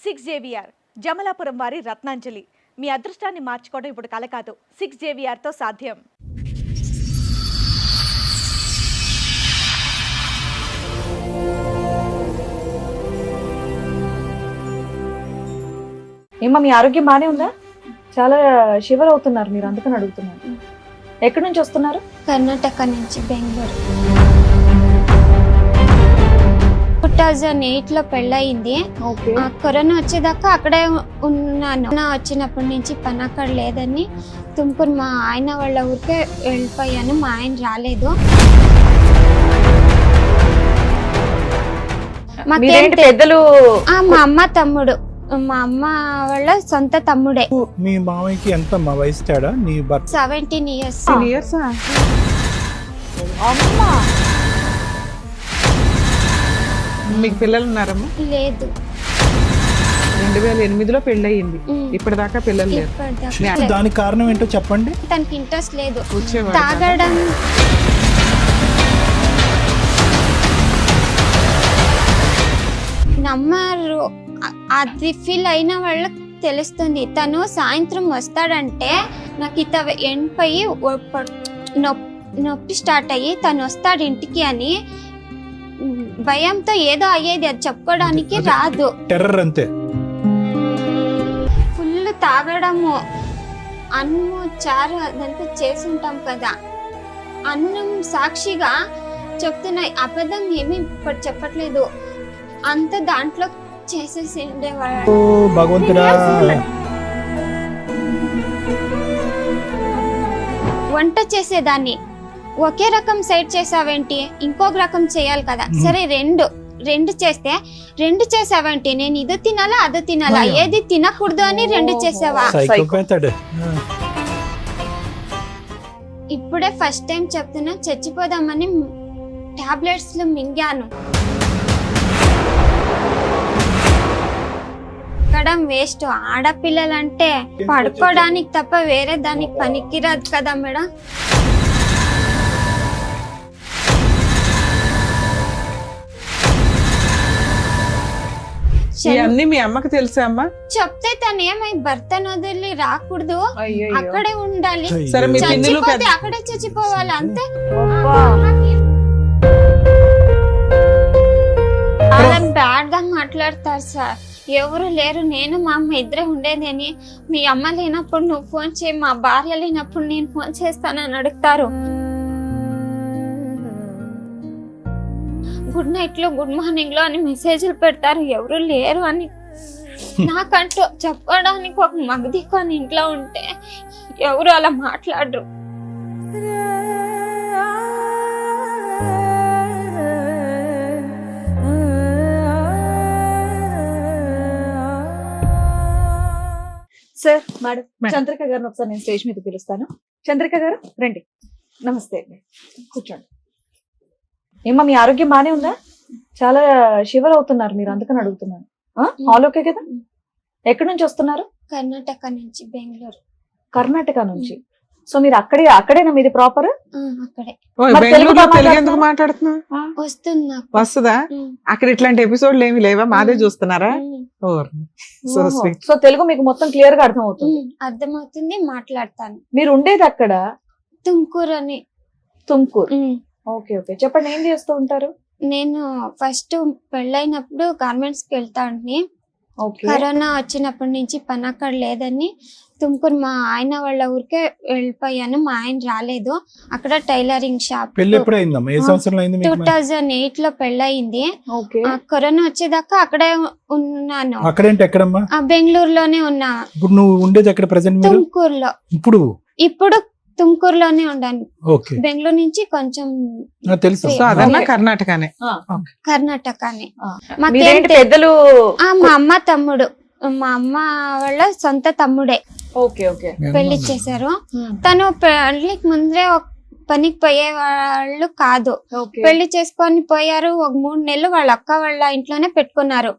Six JVR Jamalapuram వారి రత్నాంజలి. మీ అదృష్టాన్ని మార్చుకోవడం ఇప్పుడు కల కాదు, సిక్స్ జేవిఆర్తో సాధ్యం. ఏమో మీ ఆరోగ్యం బానే ఉందా? చాలా షివర్ అవుతున్నారు మీరు, అందుకని అడుగుతున్నారు. ఎక్కడి నుంచి వస్తున్నారు? కర్ణాటక నుంచి బెంగళూరు. 2008లో పెళ్ళయింది. కరోనా వచ్చేదాకా అక్కడే ఉన్నాను. వచ్చినప్పటి నుంచి పని అక్కడ లేదని తుమ్కూరు మా ఆయన వాళ్ళ ఊరికే వెళ్ళిపోయాను. మా ఆయన రాలేదు. పెద్దలు మా అమ్మ తమ్ముడు, మా అమ్మ వాళ్ళ సొంత తమ్ముడే. మీ మామయ్యకి ఎంత వయసు తేడా? నీ భర్త 17 years. అమ్మా మీకు పిల్లలు ఉన్నారమ్మా? లేదు. 2008లో పెళ్ళయింది, ఇప్పటిదాకా పిల్లలు లేరు. ఇప్పటిదాకా దానికి కారణం ఏంటో చెప్పండి. తనకి ఇంట్రెస్ట్ లేదు వచ్చేవాడు తాగడం. నమ్మరు, అది ఫీల్ అయిన వాళ్ళకి తెలుస్తుంది. తను సాయంత్రం వస్తాడంటే నాకు ఇత ఎండిపోయి నొప్పి స్టార్ట్ అయ్యి తను వస్తాడు ఇంటికి అని భయంతో ఏదో అయ్యేది, అది చెప్పుకోవడానికి రాదు. టెర్రర్ అంతే. ఫుల్ తాగడము, అన్నము చారు అదంతా చేసి ఉంటాం కదా, అన్నం సాక్షిగా చెప్తున్నా, అబద్ధం ఏమీ ఇప్పుడు చెప్పట్లేదు. అంత దాంట్లో చేసేసి ఉండేవాడు. భగవంతుడా, వంట చేసేదాన్ని ఒకే రకం సైడ్ చేసావేంటి, ఇంకొక రకం చేయాలి కదా. సరే రెండు చేస్తే రెండు చేసావేంటి, నేను ఇది తినాలా అది తినాలా, ఏది తినకూడదు అని రెండు చేసావా? ఇప్పుడే ఫస్ట్ టైం చెప్తున్నా, చచ్చిపోదామని టాబ్లెట్స్ మింగాను. వేస్ట్. ఆడపిల్లలంటే పడుకోవడానికి తప్ప వేరే దానికి పనికిరాదు కదా మేడం. ఇవన్నీ మీ అమ్మకి తెలుసా అమ్మా? చెప్తే తను ఏమై భర్తను వదిలి రాకూడదు, అక్కడే ఉండాలి. సరే, మీ పిన్నులు చచ్చిపోతే అక్కడే చచ్చిపోవాలి అంతే. చాలా బ్యాడ్ గా మాట్లాడతారు సార్. ఎవరు లేరు, నేను మా అమ్మ ఇద్దరే ఉండేది అని. మీ అమ్మ లేనప్పుడు నువ్వు ఫోన్ చేయి, మా భార్య లేనప్పుడు నేను ఫోన్ చేస్తానని అడుగుతారు. గుడ్ నైట్ లో గుడ్ మార్నింగ్ లో అని మెసేజ్లు పెడతారు. ఎవరు లేరు అని. నాకంటూ చెప్పడానికి ఒక మగదిక్కు అని ఇంట్లో ఉంటే ఎవరు అలా మాట్లాడరు. సార్, మేడం, చంద్రిక గారిని ఒకసారి నేను స్టేజ్ మీద పిలుస్తాను. చంద్రిక గారు రండి. నమస్తే అండి, కూర్చోండి. ఏమో మీ ఆరోగ్యం బానే ఉందా? చాలా షివర్ అవుతున్నారు మీరు, అందుకని అడుగుతున్నాను. ఆల్ ఓకే కదా? ఎక్కడి నుంచి వస్తున్నారు? కర్ణాటక నుంచి బెంగళూరు. కర్ణాటక నుంచి. సో మీరు అక్కడేనా మీది ప్రాపర్? అక్కడే. బెంగళూరులో తెలుగు ఎందుకు మాట్లాడుతున్నా? వస్తుంది. వస్తుందా? అక్కడ ఇట్లాంటి ఎపిసోడ్లు ఏమి లేవా? మాదే చూస్తున్నారా? సో తెలుగు మీకు మొత్తం క్లియర్ గా అర్థం అవుతుంది? అర్థమవుతుంది, మాట్లాడతాను. మీరు ఉండేది అక్కడ? తుమ్కూరు అని. తుమ్కూరు. ఓకే ఓకే, చెప్పండి, ఏం చేస్తూ ఉంటారు? నేను ఫస్ట్ పెళ్ళైనప్పుడు గార్మెంట్స్ కి వెళ్తాను. కరోనా వచ్చినప్పటి నుంచి పని అక్కడ లేదని తుమ్కూరు మా ఆయన వాళ్ళ ఊరికే వెళ్ళిపోయాను. మా ఆయన రాలేదు. అక్కడ టైలరింగ్ షాప్. 2008లో పెళ్ళయింది. కరోనా వచ్చేదాకా అక్కడే ఉన్నాను. బెంగళూరులోనే ఉన్నా. తుమ్కూరులో. ఇప్పుడు తుమ్కూరులోనే ఉండాను. బెంగళూరు నుంచి కొంచెం కర్ణాటకనే. పెద్దలు మా అమ్మ తమ్ముడు, మా అమ్మ వాళ్ళ సొంత తమ్ముడే. పెళ్లి చేశారు. తను పెళ్లికి ముందే పనికి పోయే వాళ్ళు కాదు. పెళ్లి చేసుకొని పోయారు. ఒక 3 నెలలు వాళ్ళ అక్క వాళ్ళ ఇంట్లోనే పెట్టుకున్నారు.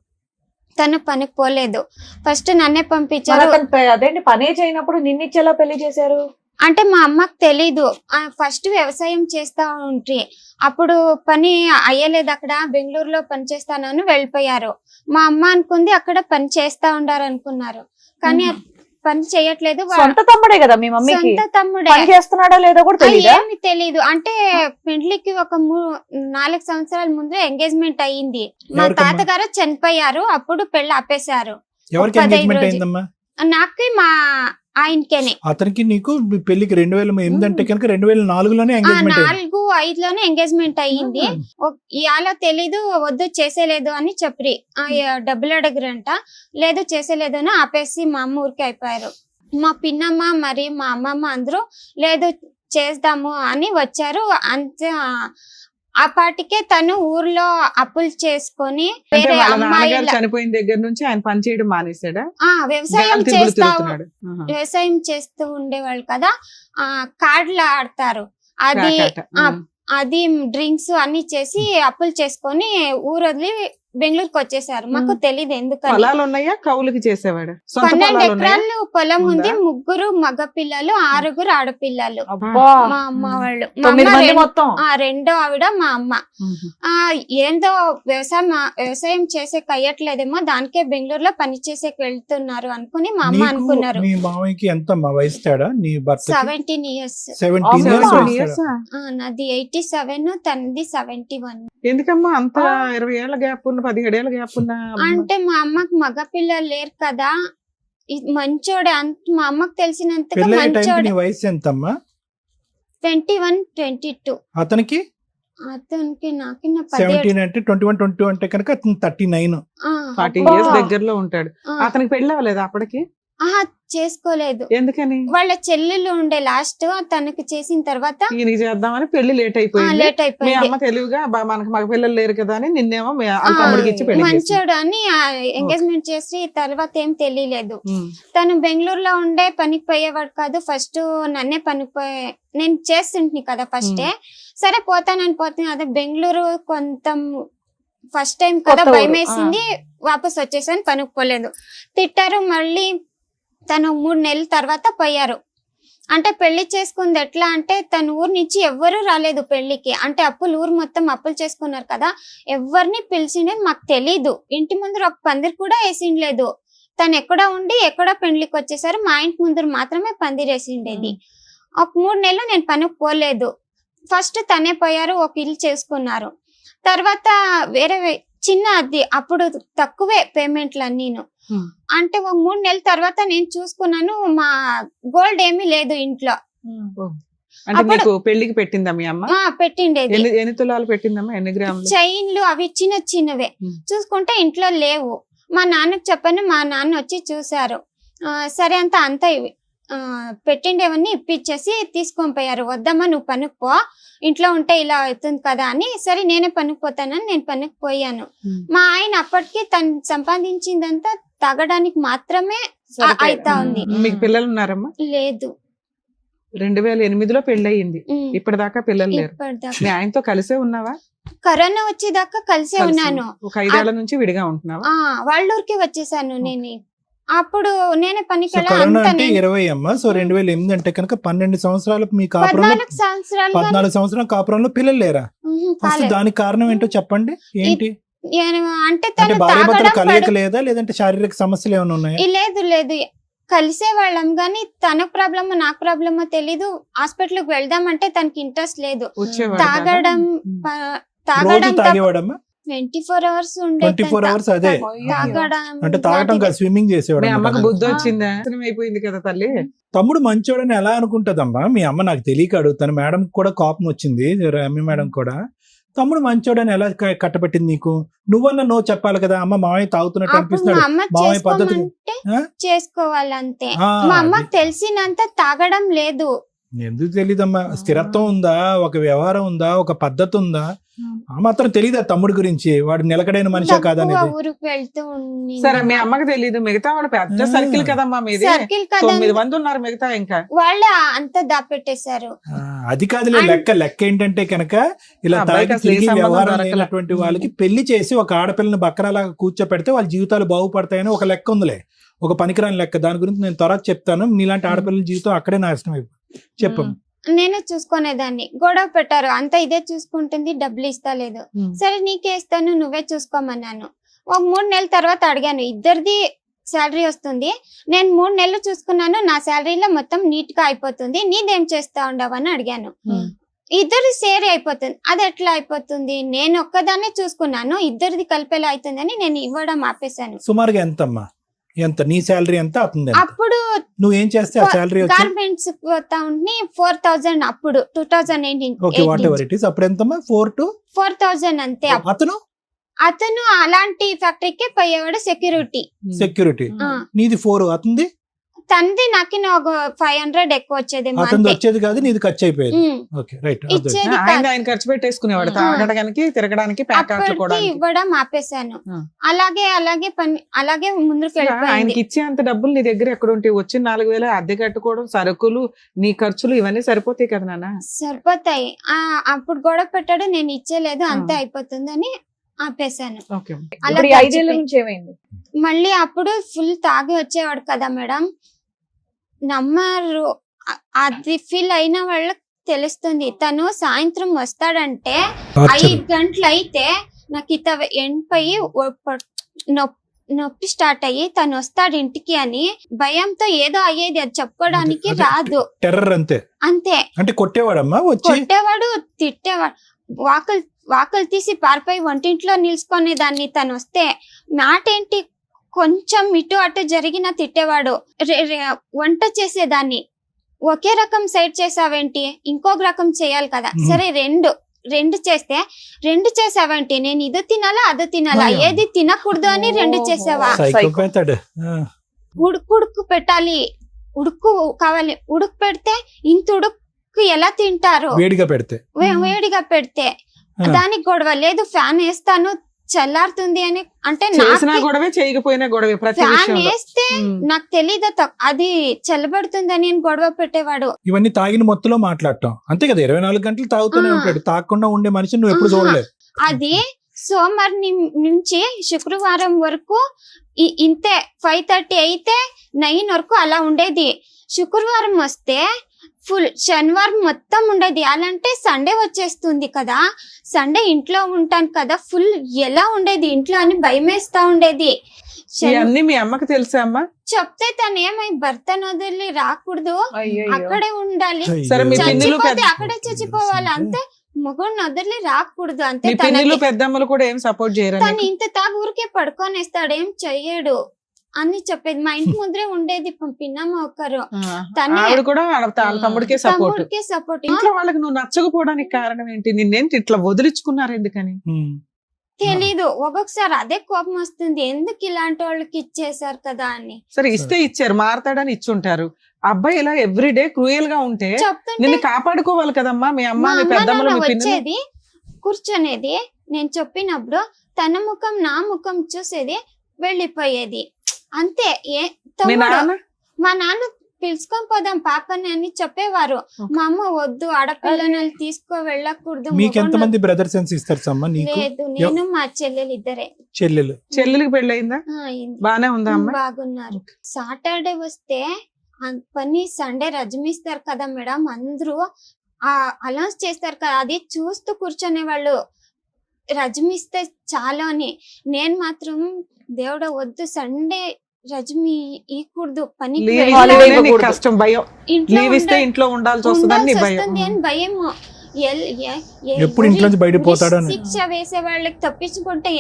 తను పనికి పోలేదు. ఫస్ట్ నన్నే పంపించారు. అదేంటి, పనే చేయనప్పుడు నిన్నిచ్చేలా పెళ్లి చేశారు? అంటే మా అమ్మకి తెలీదు. ఫస్ట్ వ్యవసాయం చేస్తా ఉంటే అప్పుడు పని అయ్యలేదు, అక్కడ బెంగళూరులో పని చేస్తానని వెళ్ళిపోయారు. మా అమ్మ అనుకుంది అక్కడ పని చేస్తా ఉండారు అనుకున్నారు, కానీ పని చేయట్లేదు. సొంత తమ్ముడే కదా మీ మమ్మీకి, సొంత తమ్ముడే. పని చేస్తున్నాడో లేదో కూడా తెలియదా? ఏమి తెలీదు. అంటే పెండ్లికి ఒక 4 సంవత్సరాల ముందు ఎంగేజ్మెంట్ అయ్యింది. మా ఎవరికమ్మా? తాతగారు చనిపోయారు, అప్పుడు పెళ్లి ఆపేశారు. ఎవరికి 15 ఎంగేజ్మెంట్ రోజులు. అయిందమ్మా? నాకు మా ఆయనకేనే అతనికి నీకు మీ పెళ్లికి 2008 అంటే కనుక 2004లోనే ఎంగేజ్మెంట్ అయింది. 4-5లోనే ఎంగేజ్మెంట్ అయ్యింది. ఇవాళ తెలీదు, వద్దు చేసేలేదు అని చెప్పి డబ్బులు అడగరంట, లేదు చేసేలేదు అని ఆపేసి మా అమ్మ ఊరికి అయిపోయారు. మా పిన్నమ్మ మరి మా అమ్మమ్మ అందరూ లేదు చేద్దాము అని వచ్చారు. అంతే ఆ పాటికే తను ఊర్లో అప్పులు చేసుకొని అంటే వేరే వాళ్ళ నాన్నగారు అమ్మాయిల చనిపోయిన దగ్గర నుంచి ఆయన పని చేయడం మానేశాడా? వ్యవసాయం జనాలు తిరుగుడు చేస్తా తిరుగుతున్నాడు. ఆహా. వ్యవసాయం చేస్తూ ఉండేవాళ్ళు కదా, కార్డులు ఆడతారు. అది కాకాట. అది డ్రింక్స్ అన్ని చేసి అప్పులు చేసుకొని ఊరు వదిలి బెంగళూరుకి వచ్చేసారు. మాకు తెలీదు ఎందుకని. పొలాలు ఉన్నాయా, కౌలుకి చేసేవాడు? సొంత 12 పొలాలు ఉన్నాయా? ఎకరాలు పొలం ఉంది, ఉందా? 3 మగ పిల్లలు, 6 ఆడపిల్లలు. అబ్బా. మా అమ్మ వాళ్ళు, మా 9 అమ్మ మంది మొత్తం. రెండో ఆవిడ మా అమ్మ. ఉహు. ఏందో వ్యవసాయం చేసే కయ్యట్లేదేమో, దానికే బెంగళూరులో పని చేసేకి వెళ్తున్నారు అనుకుని మా అమ్మ నీకు అనుకున్నారు. మీ మామయ్యకి ఎంత వయసు తేడా నీ భర్త? 17 years. 17 17 years years వయసు. ఆ? నాది 87, తనది 71. ఎందుకమ్మా అంత 20 ఏళ్ల గ్యాప్ ఉన్న, 17 ఏళ్ల గ్యాప్ ఉన్న? అంటే మా అమ్మకి మగ పిల్లలు లేరు కదా, మంచోడే. మా అమ్మకి తెలిసినంతగా పెళ్ళయ్యే టైంకి మంచోడే. నీ వయసు ఎంతమ్మా? 21, 22. అతనికి అతనికి నాకిన్న 17 అంటే 21, 22 అంటే కనుక అతను 39. 40 అబ్బా. ఇయర్స్ దగ్గరలో ఉంటాడు. అతనికి పెళ్లి అవ్వలేదు అప్పటికి? చేసుకోలేదు. ఎందుకని? వాళ్ళ చెల్లెలు ఉండే లాస్ట్, తనకి చేసిన తర్వాత ఈయనకి చేద్దామని పెళ్లి లేట్ అయిపోయింది. లేట్ మీ అయిపోయింది. అమ్మ తెలివిగా మనకు మగ పిల్లలు లేరు కదా అని నిన్నేమో వాళ్ళ తమ్ముడికి ఇచ్చి పెళ్లి చేసింది. మంచోడు అని ఎంగేజ్మెంట్ చేసి తర్వాత ఏం తెలియలేదు. ఉమ్. తను బెంగళూరులో ఉండే పనికి పోయేవాడు కాదు. ఫస్ట్ నన్నే నేను చేస్తుంటే కదా ఫస్టే, సరే పోతాను అదే బెంగళూరు కొంత ఫస్ట్ టైం కదా, కొత్త ఊరు. భయం వేసింది, వాపస్ వచ్చేసాను, పనికి పోలేదు. తిట్టారు. మళ్ళీ తను 3 నెలల తర్వాత పోయారు. అంటే పెళ్లి చేసుకుంది ఎట్లా అంటే, తన ఊరు నుంచి ఎవ్వరూ రాలేదు పెళ్లికి. అంటే ఊరు మొత్తం అప్పులు చేసుకున్నారు కదా, ఎవరిని పిలిచిండేది మాకు తెలీదు. ఇంటి ముందర ఒక పందిరి కూడా వేసిండలేదు. తను ఎక్కడ ఉండి ఎక్కడ పెళ్లికి వచ్చేసారు. మా ఇంటి ముందర మాత్రమే పందిరి వేసిండేది. ఒక 3 నెలలు నేను పనికి పోలేదు. ఫస్ట్ తనే పోయారు, ఒక ఇల్లు చేసుకున్నారు. తర్వాత వేరే చిన్న అది అప్పుడు తక్కువే పేమెంట్లు అన్నీను. అంటే ఒక 3 నెలల తర్వాత నేను చూసుకున్నాను, మా గోల్డ్ ఏమీ లేదు ఇంట్లో. అంటే అప్పుడు- నీకు పెళ్లికి పెట్టిందా మీ అమ్మ? పెట్టిండేది ఎన్ని తులాలు పెట్టిందమ్మా? ఎన్ని గ్రాములు? చైన్లు అవి చిన్నవే. చూసుకుంటే ఇంట్లో లేవు. మా నాన్నకి చెప్పాను, మా నాన్న వచ్చి చూసారు. సరే అంతా పెట్టిండేవన్నీ ఇప్పించేసి తీసుకొని పోయారు. వద్దమ్మా నువ్వు పనికి పో, ఇంట్లో ఉంటే ఇలా అవుతుంది కదా అని. సరే నేనే పనికి పోతానని నేను పనికి పోయాను. మా ఆయన అప్పటికి తను సంపాదించిందంతా తాగడానికి మాత్రమే అయితా ఉంది. మీకు పిల్లలు ఉన్నారమ్మా? లేదు. 2008లో పెళ్లి అయ్యింది. ఇప్పటిదాకా పిల్లలు లేరు. ఇప్పటిదాకా మీ ఆయనతో కలిసే ఉన్నావా? కరోనా వచ్చేదాకా కలిసే ఉన్నాను. ఒక 5 ఏళ్ల నుంచి విడిగా ఉంటున్నావా? వాళ్ళ ఊరికి వచ్చేసాను నేను. అప్పుడు నేనే పనికి సో కరోనా అంటే 20 అమ్మా. సో 2008 అంటే కనుక 12 సంవత్సరాలు మీ కాపురంలో, 14 సంవత్సరాలు 14 సంవత్సరాల కాపురంలో పిల్లలు లేరా? అసలు దానికి కారణం ఏంటో చెప్పండి. ఏంటి అంటే అంటే తను భార్య భర్తల తాగడం కలయిక లేదా, లేదంటే శారీరక సమస్యలు ఏమైనా ఉన్నాయా? లేదు కలిసే వాళ్ళం గానీ తనకు ప్రాబ్లమో నాకు ప్రాబ్లమో తెలీదు. హాస్పిటల్ కి వెళ్దామంటే తనకి ఇంట్రెస్ట్ లేదు. వచ్చేవాడు తాగడం కాదా? రోజు తాగేవాడమ్మా? 24 hours ఉండే 24 hours అదే తాగడం. అంటే తాగటం కాదు, స్విమ్మింగ్ మీ చేసేవాడు. అమ్మకు బుద్ధి వచ్చిందా? అయిపోయింది కదా తల్లి. తమ్ముడు మంచోడని ఎలా అనుకుంటదమ్మా మీ అమ్మ? నాకు తెలియక అడుగుతాను. మేడం కూడా కోపం వచ్చింది, రమ్య మేడం కూడా. తమ్ముడు మంచోడని ఎలా కట్టబెట్టింది నీకు? నువ్వన్నా నో చెప్పాలి కదా. అమ్మ మామయ్య తాగుతున్నట్టు అప్పుడు అనిపిస్తున్నాడు, మా అమ్మ మామయ్య పద్ధతి. చేసుకోమంటే ఆ? చేసుకోవాలంతే. ఆ, మా అమ్మకి తెలిసినంత తాగడం లేదు. ఎందుకు తెలీదమ్మా? స్థిరత్వం ఉందా, ఒక వ్యవహారం ఉందా, ఒక పద్ధతి ఉందా? ఆ మాత్రం తెలీదా తమ్ముడి గురించి? వాడు నిలకడైన మనిషా తక్కువ కాదనేది. ఊరికి వెళ్తూ ఉండి సరే మీ అమ్మకి తెలీదు, మిగతా వాడు పెద్ద సర్కిల్ కదమ్మా మీది. సర్కిల్ కదా 9 మంది ఉన్నారు మిగతా ఇంకా. వాళ్ళే అంతా దాపెట్టేశారు. అది కాదులే లెక్క ఏంటంటే కనుక ఇలా ఆ అబ్బాయికి తాగి అసలు ఏ తిరిగి సంబంధం వ్యవహారం దొరకలే. లేనటువంటి వాళ్ళకి పెళ్లి చేసి ఒక ఆడపిల్లని బక్కరాలాగా కూర్చోపెడితే వాళ్ళ జీవితాలు బాగుపడతాయని ఒక లెక్క ఉందిలే, ఒక పనికిరాని లెక్క. దాని గురించి నేను త్వరగా చెప్తాను. నీలాంటి ఆడపిల్లల జీవితం అక్కడే నాశనం అయిపోయింది. చెప్పు. నేనే చూసుకునేదాన్ని. గొడవ పెట్టారు, అంతా ఇదే చూసుకుంటుంది, డబ్బులు ఇస్తలేదు. సరే నీకే ఇస్తాను, నువ్వే చూసుకోమన్నాను. ఒక 3 నెలల తర్వాత అడిగాను, ఇద్దరిది శాలరీ వస్తుంది, నేను 3 నెలలు చూసుకున్నాను, నా శాలరీలో మొత్తం నీట్ గా అయిపోతుంది, నీదేం చేస్తా ఉండవు అని అడిగాను. ఇద్దరు షేర్ అయిపోతుంది. అది ఎట్లా అయిపోతుంది, నేను ఒక్కదాన్నే చూసుకున్నాను, ఇద్దరిది కలిపేలా అవుతుందని నేను ఇవ్వడం ఆపేశాను. సుమారుగా ఎంతమ్మా? ఎంత నీ శాలరీ ఎంత అవుతుంది? అప్పుడు నువ్వేం చేస్తే ఆ శాలరీ గార్మెంట్స్ పోతా ఉంటే 4,000 అప్పుడు 2018. Okay, what ever it is. అప్పుడు ఎంతమ్మా? 4,000 అంతే. అతను అలాంటి ఫ్యాక్టరీకే పోయేవాడు, సెక్యూరిటీ. నీది 4, అతనిది తంది నాకు ఒక 500 ఎక్కువ వచ్చేది. అతనిది వచ్చేది కాదు, నీది ఖర్చు అయిపోయేది. Okay, right. ఇచ్చేది ఆయన ఖర్చు పెట్టేసుకునేవాడు, తాగడానికి తిరగడానికి ఇవ్వడం ఆపేశాను. అలాగే ముందుకు వెళ్ళిపోయింది. ఆయనకి ఇచ్చే అంత డబ్బులు నీ దగ్గర ఎక్కడ ఉంటాయి? వచ్చిన 4,000 అద్దె కట్టుకోవడం, సరుకులు, నీ ఖర్చులు ఇవన్నీ సరిపోతాయి కదా నాన్న? సరిపోతాయి. అప్పుడు గొడవ పెట్టాడు, నేను ఇచ్చేలేదు, అంతే అయిపోతుందని ఆపేశాను. ఇప్పుడు ఈ 5 ఏళ్ల నుంచి ఏమైంది? మళ్ళీ అప్పుడు ఫుల్ తాగి వచ్చేవాడు కదా మేడం, నమ్మరు. అది ఫీల్ అయిన వాళ్ళకి తెలుస్తుంది. తను సాయంత్రం వస్తాడంటే 5 గంటలు అయితే నాకు ఇత ఎండిపోయి నొప్పి స్టార్ట్ అయ్యి తను వస్తాడు ఇంటికి అని భయంతో ఏదో అయ్యేది, అది చెప్పుకోవడానికి రాదు. టెర్రర్ అంతే. అంటే కొట్టేవాడమ్మా, కొట్టేవాడు, తిట్టేవాడు, వాకలు తీసి పారిపోయి వంటింట్లో నిల్చుకునే దాన్ని. తను వస్తే మాట ఏంటి, కొంచెం ఇటు అటు జరిగిన తిట్టేవాడు. వంట చేసేదాన్ని, ఒకే రకం సైడ్ చేసావేంటి, ఇంకొక రకం చేయాలి కదా, సరే రెండు చేస్తే 2 చేసావేంటి, నేను ఇది తినాలా అది తినాలా, ఏది తినకూడదు అని 2 చేసావా? ఉడుకు పెట్టాలి, ఉడుకు కావాలి, ఉడుకు పెడితే ఇంత ఉడుకు ఎలా తింటారు? వేడిగా పెడితే దానికి గొడవ లేదు, ఫ్యాన్ వేస్తాను చల్లారుతుంది అని. అంటే ఫ్యాన్ వేస్తే నాకు తెలీదు అది చల్లబడుతుందని గొడవ పెట్టేవాడు. ఇవన్నీ తాగిన మొత్తంలో మాట్లాడటం అంతే కదా, 24 గంటలు తాగుతూనే ఉంటాడు. తాగకుండా ఉండే మనిషి నువ్వు ఎప్పుడు చూడలేదు. అది సోమవారం నుంచి శుక్రవారం వరకు ఇంతే, 5:30 అయితే 9 వరకు అలా ఉండేది. శుక్రవారం వస్తే ఫుల్, శనివారం మొత్తం ఉండేది. అలాంటే సండే వచ్చేస్తుంది కదా, సండే ఇంట్లో ఉంటాను కదా, ఫుల్ ఎలా ఉండేది ఇంట్లో అని భయమేస్తా ఉండేది. మీ అమ్మకి తెలుసా అమ్మా? చెప్తే తను ఏమై భర్తను వదిలి రాకూడదు, అక్కడే ఉండాలి, అక్కడే చచ్చిపోవాలి అంతే, మొగుడిని వదిలి రాకూడదు అంతే. పెద్దమ్మలు కూడా ఏం సపోర్ట్ చేయరు. తను ఇంత తాగు ఊరికే పడుకొనేస్తాడు, ఏం చెయ్యడు అని చెప్పేది. మా ఇంటి ముందరే ఉండేది పిన్నమ్మ ఒకరు, తమ్ముడికే సపోర్ట్. ఇంట్లో వాళ్ళకి నువ్వు నచ్చకపోవడానికి కారణం ఏంటి? నిన్నేంటి ఇట్లా వదిలించుకున్నారు ఎందుకని తెలీదు. ఒక్కొక్కసారి అదే కోపం వస్తుంది, ఎందుకు ఇలాంటి వాళ్ళకి ఇచ్చేసారు కదా అని. సరే ఇస్తే ఇచ్చారు, మారతాడని ఇచ్చుంటారు. అబ్బాయి ఇలా ఎవ్రీడే క్రూయల్ గా ఉంటే నిన్ను కాపాడుకోవాలి కదమ్మా. మీ అమ్మ మీ పెద్దమ్మలు వచ్చేది, కూర్చొనేది, నేను చెప్పినప్పుడు తన ముఖం నా ముఖం చూసేది, వెళ్ళిపోయేది అంతే. మా నాన్న పిలుచుకొని పోదాం పాపని అని చెప్పేవారు. మా అమ్మ వద్దు, ఆడపిల్లని తీసుకో వెళ్ళకూడదు. మీకెంతమంది బ్రదర్స్ అండ్ సిస్టర్స్ అమ్మా? లేదు, నేను మా చెల్లెలు ఇద్దరే. చెల్లెలికి పెళ్ళయిందా? బానే ఉందా? బాగున్నారు. సాటర్డే వస్తే పని, సండే రజమిస్తారు కదా మేడం, అందరూ అనౌన్స్ చేస్తారు కదా, అది చూస్తూ కూర్చొనే వాళ్ళు. రజమిస్తే చాలు అని. నేను మాత్రం దేవుడ వద్దు, సండే రజమి ఈకూడదు, పనికి కష్టం, భయం, ఇంట్లో ఉండాల్సి వస్తుంది అని భయము. ఎప్పుడు ఇంట్లో నుంచి బయట పోతాడు. శిక్ష వేసే వాళ్ళకి తప్పించుకుంటే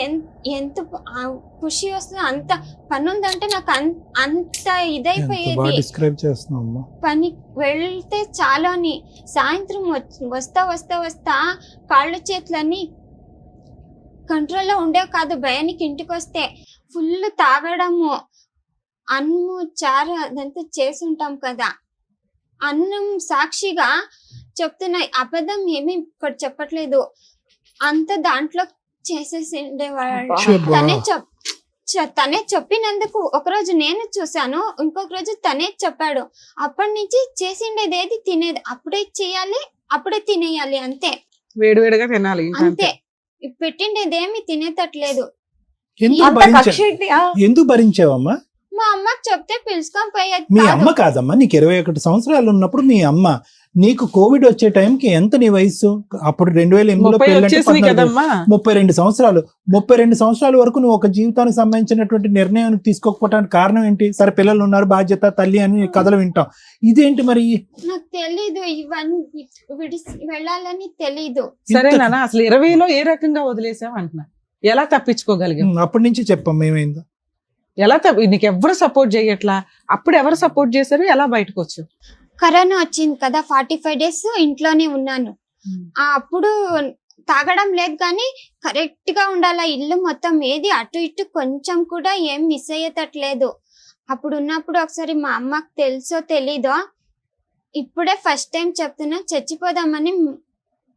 ఎంత ఖుషి వస్తుంది. అంత పని ఉందంటే నాకు అంత ఇదైపోయేది. పని వెళ్తే చాలా అని. సాయంత్రం వస్తా కాళ్ళు చేతులన్నీ కంట్రోల్లో ఉండేవి కాదు. భయానికి ఇంటికి వస్తే ఫుల్ తాగడము, అన్నము చారు అదంతా చేసుంటాం కదా. అన్నం సాక్షిగా చెప్తున్నా, అబద్ధం ఏమీ ఇక్కడ చెప్పట్లేదు. అంత దాంట్లో చేసేసి ఉండేవాళ్ళు. తనే చెప్పినందుకు ఒకరోజు నేను చూసాను, ఇంకొక రోజు తనే చెప్పాడు. అప్పటి నుంచి చేసిండేది ఏది తినేది అప్పుడే చేయాలి, అప్పుడే తినేయాలి అంతే. వేడివేడిగా తినాలి అంతే, పెట్టిండేది ఏమి తినేటట్లేదు. ఎందుకు భరించావమ్మా? మా మా అమ్మకి చెప్తే పిలుచుకొని పోయేది మీ కాదు. అమ్మ కాదమ్మా, నీకు 21 సంవత్సరాలు ఉన్నప్పుడు మీ అమ్మ, నీకు కోవిడ్ వచ్చే టైంకి ఎంత నీ వయసు? అప్పుడు 2008లో 30 వచ్చేసింది కదమ్మా. 32 సంవత్సరాలు. 32 సంవత్సరాల వరకు నువ్వు ఒక జీవితానికి సంబంధించినటువంటి నిర్ణయం తీసుకోకపోవడానికి కారణం ఏంటి? సరే పిల్లలు ఉన్నారు, బాధ్యత, తల్లి అని కథలు వింటాం. ఇదేంటి మరి? నాకు తెలీదు ఇవన్నీ విడిసి వెళ్ళాలని తెలీదు. సరే నాన్న, అసలు 20లో ఏ రకంగా వదిలేసావు అంటున్నా, ఎలా తప్పించుకోగలిగావు? అప్పటి నుంచి చెప్పమ్మా ఏమైందో. ఎలా నీకు ఎవరు సపోర్ట్ చేయట్లా? అప్పుడు ఎవరు సపోర్ట్ చేశారు? ఎలా బయటకు వచ్చావు? కరోనా వచ్చింది కదా, 45 days ఇంట్లోనే ఉన్నాను. అప్పుడు తాగడం లేదు కానీ కరెక్ట్ గా ఉండాలా, ఇల్లు మొత్తం ఏది అటు ఇటు కొంచెం కూడా ఏం మిస్ అయ్యేటట్లేదు. అప్పుడు ఉన్నప్పుడు ఒకసారి మా అమ్మకి తెలుసో తెలీదో, ఇప్పుడే ఫస్ట్ టైం చెప్తున్నా, చచ్చిపోదామని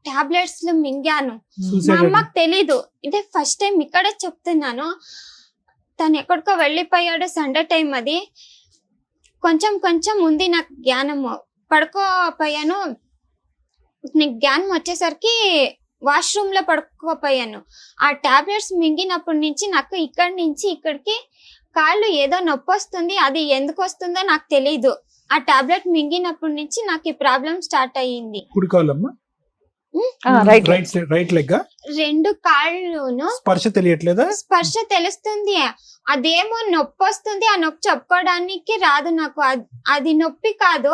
టాబ్లెట్స్ మింగాను. మా Suicide అమ్మకి తెలీదు, ఇదే ఫస్ట్ టైం ఇక్కడే చెప్తున్నాను. తను ఎక్కడికో వెళ్ళిపోయాడు, సండే టైం అది. కొంచెం కొంచెం ఉంది నాకు జ్ఞానము, పడుకోపోయాను. నీకు జ్ఞానం వచ్చేసరికి వాష్రూమ్ లో పడుకోపోయాను. ఆ టాబ్లెట్స్ మింగినప్పటి నుంచి నాకు ఇక్కడి నుంచి ఇక్కడికి కాళ్ళు ఏదో నొప్పి వస్తుంది, అది ఎందుకు వస్తుందో నాకు తెలీదు. ఆ టాబ్లెట్ మింగినప్పటి నుంచి నాకు ఈ ప్రాబ్లం స్టార్ట్ అయ్యింది. కుడికాలమ్మా, రైట్ రైట్ లెగ్, రెండు కాళ్ళును స్పర్శ తెలియట్లేదా? స్పర్శ తెలుస్తుంది, అదేమో నొప్పి వస్తుంది. ఆ నొప్పి చెప్పుకోవడానికి రాదు నాకు. అది నొప్పి కాదు,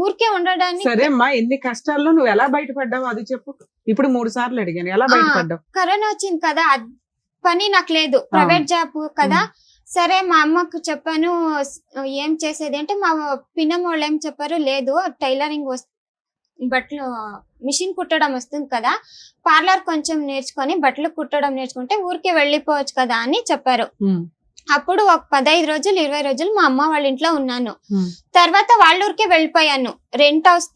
ఊరికే ఉండడానికి. సరే అమ్మా, ఎన్ని కష్టాల్లో నువ్వు ఎలా బయటపడ్డావు అది చెప్పు. ఇప్పుడు 3 సార్లు అడిగాను, ఎలా బయటపడ్డావు? కరోనా వచ్చింది కదా, పని నాకు లేదు, ప్రైవేట్ జాబ్ కదా. సరే మా అమ్మకు చెప్పాను ఏం చేసేది అంటే, మా పిన్నమ్మ వాళ్ళు ఏం చెప్పారు, లేదు టైలరింగ్ బట్టలు మిషన్ కుట్టడం వస్తుంది కదా, పార్లర్ కొంచెం నేర్చుకొని బట్టలు కుట్టడం నేర్చుకుంటే ఊరికే వెళ్ళిపోవచ్చు కదా అని చెప్పారు. అప్పుడు ఒక 15 రోజులు 20 రోజులు మా అమ్మ వాళ్ళ ఇంట్లో ఉన్నాను. తర్వాత వాళ్ళ ఊరికే వెళ్ళిపోయాను. రెంట్ హౌస్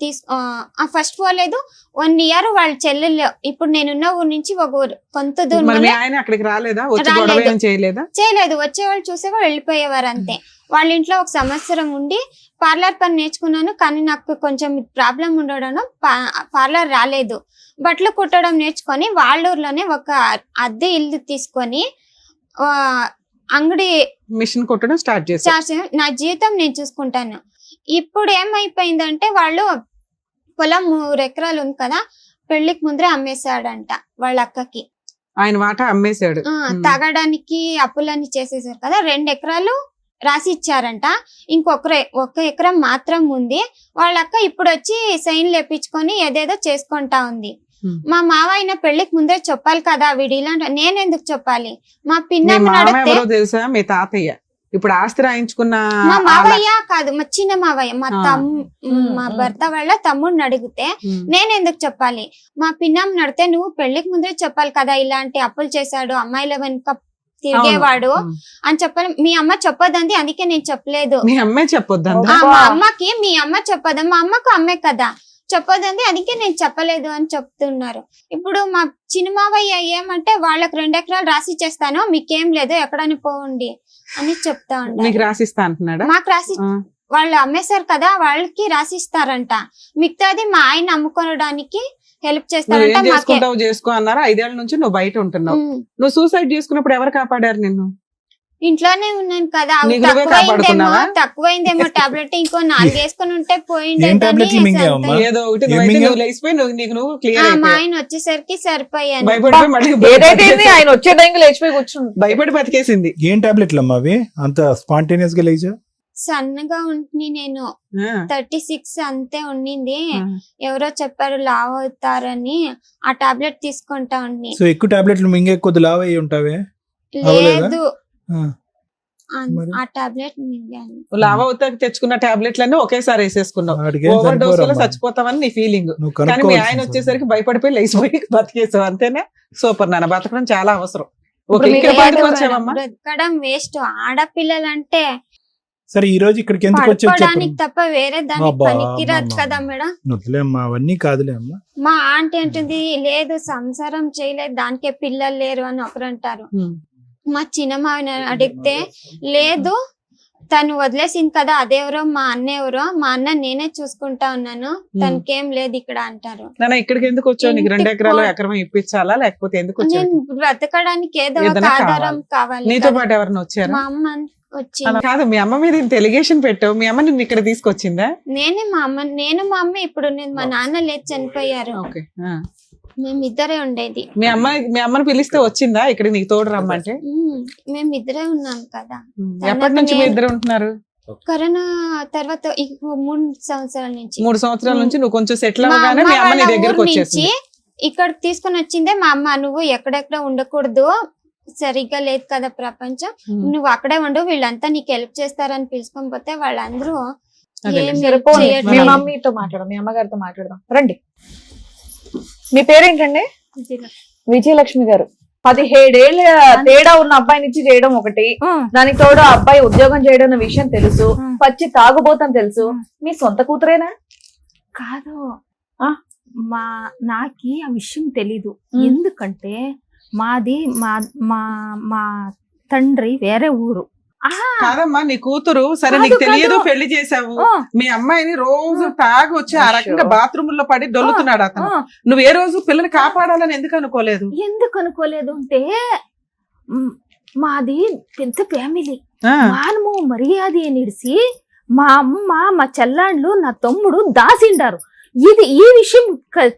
ఫస్ట్ పోలేదు, 1 year వాళ్ళ చెల్లెలు, ఇప్పుడు నేనున్న ఊరు నుంచి ఒక ఊరు కొంత దూరం అక్కడికి రాలేదా? చేయలేదు, వచ్చేవాళ్ళు చూసేవాళ్ళు వెళ్ళిపోయేవారు అంతే. వాళ్ళ ఇంట్లో ఒక సంవత్సరం ఉండి పార్లర్ పని నేర్చుకున్నాను. కానీ నాకు కొంచెం ప్రాబ్లం ఉండడం పార్లర్ రాలేదు. బట్టలు కుట్టడం నేర్చుకొని వాళ్ళ ఊర్లోనే ఒక అద్దె ఇల్లు తీసుకొని అంగడి మిషన్ కుట్టడం స్టార్ట్ చేసి నా జీవితం నేను చూసుకుంటాను. ఇప్పుడు ఏమైపోయిందంటే, వాళ్ళు పొలం 3 ఎకరాలు ఉంది కదా, పెళ్లికి ముందరే అమ్మేశాడంట వాళ్ళ అక్కకి. ఆయన వాటా అమ్మేశాడు. తాగడానికి అప్పులన్నీ చేసేసారు కదా, 2 ఎకరాలు రాసి ఇచ్చారంట. ఒక ఎకరం మాత్రం ఉంది. వాళ్ళ అక్క ఇప్పుడు వచ్చి సైన్లు లేపించుకొని ఏదేదో చేసుకుంటా ఉంది. మా మావయ్య పెళ్లికి ముందే చెప్పాలి కదా, వీడి ఇలాంటి నేనెందుకు చెప్పాలి? మా పిన్నమ్మ అడిగితే, తెలుసా మీ తాతయ్య ఇప్పుడు ఆస్తి రాయించుకున్న మా మావయ్య కాదు, మా చిన్న మావయ్య, మా భర్త వాళ్ళ తమ్ముడిని అడిగితే నేనెందుకు చెప్పాలి? మా పిన్నమ్మ అడిగితే, నువ్వు పెళ్లికి ముందే చెప్పాలి కదా, ఇలాంటి అప్పులు చేశాడు, అమ్మాయిల వెనుక తిరిగేవాడు అని చెప్పాలి. మీ అమ్మ చెప్పొద్దంది, అందుకే నేను చెప్పలేదు. మీ అమ్మే చెప్పొద్దు? మా అమ్మకి మీ అమ్మ చెప్పొద్దు, మా అమ్మకు అమ్మే కదా చెప్పొద్దండి, అందుకే నేను చెప్పలేదు అని చెప్తున్నారు. ఇప్పుడు మా చిన్నమావయ్య ఏమంటే, వాళ్ళకి 2 ఎకరాలు రాసి ఇచ్చేస్తాను, మీకేం లేదు, ఎక్కడని పోండి అని చెప్తా ఉంటారు. రాసిస్తా అంటున్నాడా? మాకు రాసి వాళ్ళు అమ్మేశారు కదా, వాళ్ళకి రాసిస్తారంట. మిగతాది మా ఆయన అమ్ముకోవడానికి హెల్ప్ చేస్తారంట. చేసుకో అన్నారు. 5 ఏళ్ల నుంచి నువ్వు బయట ఉంటున్నావు. నువ్వు సూసైడ్ చేసుకున్నప్పుడు ఎవరు కాపాడారు నిన్ను? ఇంట్లోనే ఉన్నాను కదా, తక్కువైందేమో టాబ్లెట్, ఇంకో 4 వేసుకుని ఉంటే పోయిండేదని. ఏదో ఒకటి నువ్వు లేచిపోయి నువ్వు క్లియర్ అయిపోయావు. మా ఆయన వచ్చేసరికి సరిపోయాను. ఆయన వచ్చే టైంకి లేచిపోయి కూర్చుంది, భయపడి బతికేసింది. ఏం టాబ్లెట్లు అమ్మా అవి? అంత స్పాంటేనియస్ గా లేచా? సన్నగా ఉంటుంది, నేను 36 అంతే ఉండింది. ఎవరో చెప్పారు లావ్ అవుతారని, ఆ టాబ్లెట్ తీసుకుంటా ఉండి. సో ఎక్కువ టాబ్లెట్లు మింగే కొద్ది లావ్ అయ్యి ఉంటావే? లేదు, ఆ టాబ్లెట్ మింగాను. లావ్ అవుతా తెచ్చుకున్న టాబ్లెట్లన్నీ ఒకేసారి వేసేసుకున్నావు. ఓవర్ డోస్ లో చచ్చిపోతావని నీ ఫీలింగ్. కానీ మీ ఆయన వచ్చేసరికి భయపడిపోయి లేచిపోయి బతికేసావు, అంతేనా? సూపర్ నాన్న, బతకడం చాలా అవసరం. బ్రతకడం వేస్ట్. ఆడపిల్లలంటే సరే ఈ రోజు ఇక్కడికి ఎందుకు వచ్చావు తప్ప వేరే దానికి పనికిరాదు కదా మేడం. వదిలేమ్మా, అవన్నీ కాదులే అమ్మా. మా ఆంటీ అంటుంది, లేదు సంసారం చేయలేదు, దానికే పిల్లలు లేరు అని ఒకరు అంటారు. మా చిన్నమ్మ అడిగితే, లేదు తను వదిలేసింది కదా, అదెవరో మా అన్న ఎవరో, మా అన్న నేనే చూసుకుంటా ఉన్నాను, తనకేం లేదు ఇక్కడ అంటారు. ఇక్కడికి ఎందుకు వచ్చావు? నీకు 2 ఎకరాలు ఎకరం ఇప్పించాలా లేకపోతే ఎందుకు వచ్చావు? నేను బ్రతకడానికి ఏదో ఒక ఆధారం కావాలి. నీతో పాటు ఎవరైనా వచ్చారు? మా అమ్మ వచ్చి అలా కాదు, మీ అమ్మ మీద ఇంత ఎలిగేషన్ పెట్టావు, మీ అమ్మ నిన్ను ఇక్కడ తీసుకొచ్చిందా? నేను మా అమ్మ ఇప్పుడు మా నాన్న లేదు చనిపోయారు. ఓకే. మేమిద్దరే ఉండేది. మీ అమ్మని పిలిస్తే వచ్చిందా ఇక్కడ నీకు తోడు రమ్మంటే? మేమిద్దరే ఉన్నాం కదా. ఎప్పటి నుంచి మీ ఇద్దరు ఉంటున్నారు? కరోనా తర్వాత 3 సంవత్సరాల నుంచి. 3 సంవత్సరాల నుంచి నువ్వు కొంచెం సెటిల్ మా అవ్వగానే అమ్మ మీ అమ్మ నీ వాళ్ళ దగ్గరకు ఊరు నుంచి వచ్చేసింది. ఇక్కడ తీసుకొని వచ్చిందే మా అమ్మ. నువ్వు ఎక్కడెక్కడ ఉండకూడదు, సరిగ్గా లేదు కదా ప్రపంచం, నువ్వు అక్కడే ఉండు, వీళ్ళంతా నీకు హెల్ప్ చేస్తారని పిలుచుకొని పోతే వాళ్ళందరూ అదే. ఏం సరే, help పోనీ. మీ చేయట్లేదు. మమ్మీతో మాట్లాడదాం, మీ అమ్మగారితో మాట్లాడదాం. రండి. మీ పేరేంటండి? విజయలక్ష్మి గారు. 17 ఏళ్ళ తేడా ఉన్న అబ్బాయిని ఇచ్చి చేయడం ఒకటి, దానికి తోడు ఆ అబ్బాయి ఉద్యోగం చేయడం అన్న విషయం తెలుసు, పచ్చి తాగుబోతని తెలుసు. మీ సొంత కూతురేనా? కాదు, ఆ? నాకి ఆ విషయం తెలీదు. ఎందుకంటే మాది మా తండ్రి వేరే ఊరు. కాదమ్మా, నీ కూతురు సరే కాదు, నీకు తెలియదు, కాదు. పెళ్లి చేసావు. ఆ, మీ అమ్మాయిని రోజు తాగి వచ్చి ఆ రకంగా బాత్రూమ్ లో పడి దొల్లుతున్నాడు అతను. ఆ. నువ్వు ఏ రోజు పిల్లని కాపాడాలని ఎందుకు అనుకోలేదు? ఎందుకు అనుకోలేదు అంటే మాది పెద్ద ఫ్యామిలీ. ఆ, మానము మర్యాద నిడిసి మా అమ్మ మా చెల్లాండ్లు నా తమ్ముడు దాసిండారు. ఈ విషయం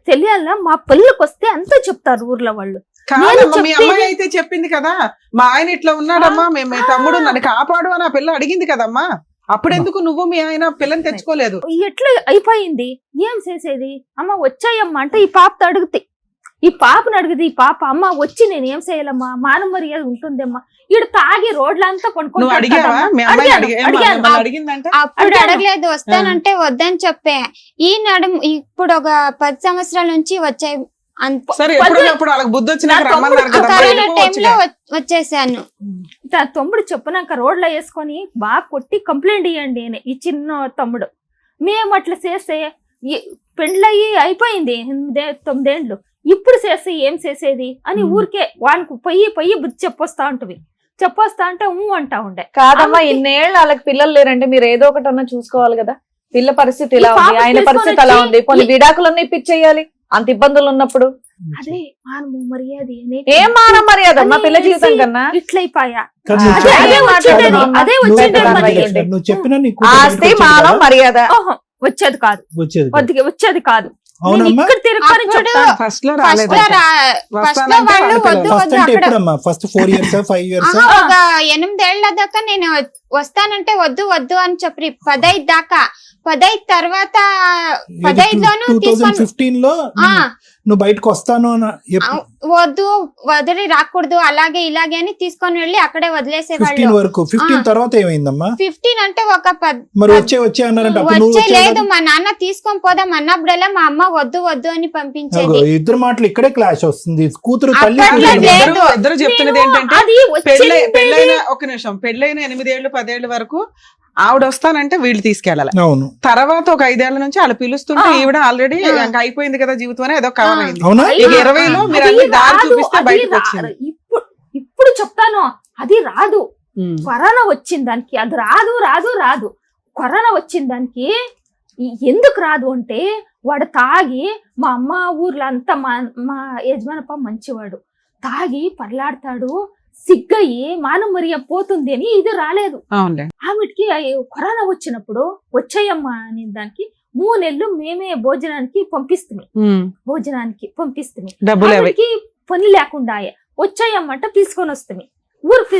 తెలియాలా, మా పళ్ళకి వస్తే అంతా చెప్తారు ఊర్లో వాళ్ళు. కాదమ్మా, మీ అమ్మాయి అయితే చెప్పింది కదా, మా ఆయన ఇట్లా ఉన్నాడమ్మా, మీ తమ్ముడు నన్ను కాపాడు అని ఆ పిల్ల అడిగింది కదమ్మా. అప్పుడెందుకు నువ్వు మీ ఆయన పిల్లని తెచ్చుకోలేదు? ఎట్లా అయిపోయింది, ఏం చేసేది? అమ్మ వచ్చాయమ్మా అంటే ఈ పాపతో అడిగితే, ఈ పాపను అడిగితే ఈ పాప అమ్మ వచ్చి నేను ఏం చేయాలమ్మా, మాన మర్యాద ఉంటుందమ్మా, ఈడు తాగి రోడ్లంతా నువ్వు అడిగావా? మీ అమ్మాయి అడిగిందంటే అప్పుడు అడగలేదు, వస్తానంటే వద్దని చెప్పే. ఈ నడుము ఇప్పుడు ఒక 10 సంవత్సరాల నుంచి వచ్చాయి. సరే, ఎప్పుడు వాళ్ళకి బుద్ధి వచ్చినాక రమ్మన్నారు కదా, కరోనా టైంలో వచ్చేసాను. తమ్ముడు చెప్పినాక రోడ్లో వేసుకొని బాగా కొట్టి కంప్లైంట్ ఇవ్వండి అని ఈ చిన్న తమ్ముడు. మేము అట్లా చేస్తే పెండ్లయ్యి అయిపోయింది 9 ఏళ్ళు, ఇప్పుడు చేస్తే ఏం చేసేది అని ఊరికే వానికి పొయ్యి బుద్ధి చెప్పొస్తా అంటే అంటా ఉండే. కాదమ్మా, ఇన్నేళ్ళు వాళ్ళకి పిల్లలు లేరంటే మీరు ఏదో ఒకటి అన్నా చూసుకోవాలి కదా. పిల్ల పరిస్థితి ఇలా ఉంది, ఆయన పరిస్థితి అలా ఉంది, కొన్ని విడాకులన్నీ ఇప్పించేయాలి అంత ఇబ్బందులు ఉన్నప్పుడు. అదే మానము మర్యాద ఏం మాన మర్యాద మా పిల్ల జీవితం కన్నా ఇట్లయిపోయా. కాదు, నువ్వు అదే చెప్పిన- వచ్చేది, కాదు, అదే నువ్వు వచ్చేది చెప్పిన- మరి. నువ్వు చెప్పిన నీ కూతురు ఆస్తి బయటకు మానం వచ్చేది మర్యాద ఓహో, వచ్చేది కాదు, వచ్చేది కాదు. వచ్చేది కాదు. నేను అవునమ్మా. ఇక్కడ తిరుగుకొని అప్పుడు చెప్తాను. ఫస్ట్ లో ఫస్ట్ రాలేదు. లో వాళ్ళు వద్దు ఫస్ట్ వద్దు అంటే అక్కడ ఎప్పుడమ్మా? First 4 years 5 years? ఒక 8 ఏళ్ల దాకా నేను వస్తానంటే వద్దు అని చెప్పి 15 దాకా. 15 తర్వాత 15లోను తీసుకొని 2015 లో నువ్వు బయటకు వస్తాను వద్దు వదిలి రాకూడదు అలాగే ఇలాగే అని తీసుకొని వెళ్ళి అక్కడే 15 వదిలేసేవాళ్ళు. వరకు. 15 తర్వాత ఏమైందమ్మా? 15 అంటే ఒక మరి వచ్చే అన్నారంటే అప్పుడు నువ్వు వచ్చే లేదు, వచ్చే మా నాన్న తీసుకొని పోదాం అన్నప్పుడల్లా మా అమ్మ వద్దు అని పంపించేది. ఇద్దరు మాటలు ఇక్కడే క్లాష్ వస్తుంది. కూతురు తల్లి అప్పట్లో కూతురు లేదు. కదా. ఇద్దరు చెప్తున్నది ఏంటంటే అది పెళ్ళైన ఒక నిమిషం, పెళ్ళైన 8 ఏళ్ళు 10 ఏళ్ళ వరకు ఆవిడ వస్తానంటే వీళ్ళు తీసుకెళ్ళాలి. అవును. తర్వాత ఒక 5 ఏళ్ల నుంచి వాళ్ళు పిలుస్తుంటే ఈవిడ ఆల్రెడీ ఇంకా అయిపోయింది కదా జీవితం అని ఏదో కవర్ అయింది. అవునా? ఇక 20లో మీరు అన్ని దారి చూపిస్తే బయటకు వచ్చింది. ఇప్పుడు చెప్తాను, అది రాదు. కరోనా వచ్చింది దానికి, అది రాదు. కరోనా వచ్చింది దానికి ఎందుకు రాదు అంటే వాడు తాగి, మా అమ్మ ఊర్లో అంతా మా యజమానప్ప మంచివాడు, తాగి పర్లాడతాడు, సిగ్గయి మానమర్య పోతుంది అని ఇది రాలేదు. ఆమెకి కరోనా వచ్చినప్పుడు వచ్చాయమ్మా అని దానికి 3 నెలలు మేమే భోజనానికి పంపిస్తుంది. ఆమెకి పని లేకుండా వచ్చాయమ్మంట తీసుకొని వస్తుంది, ఊరికి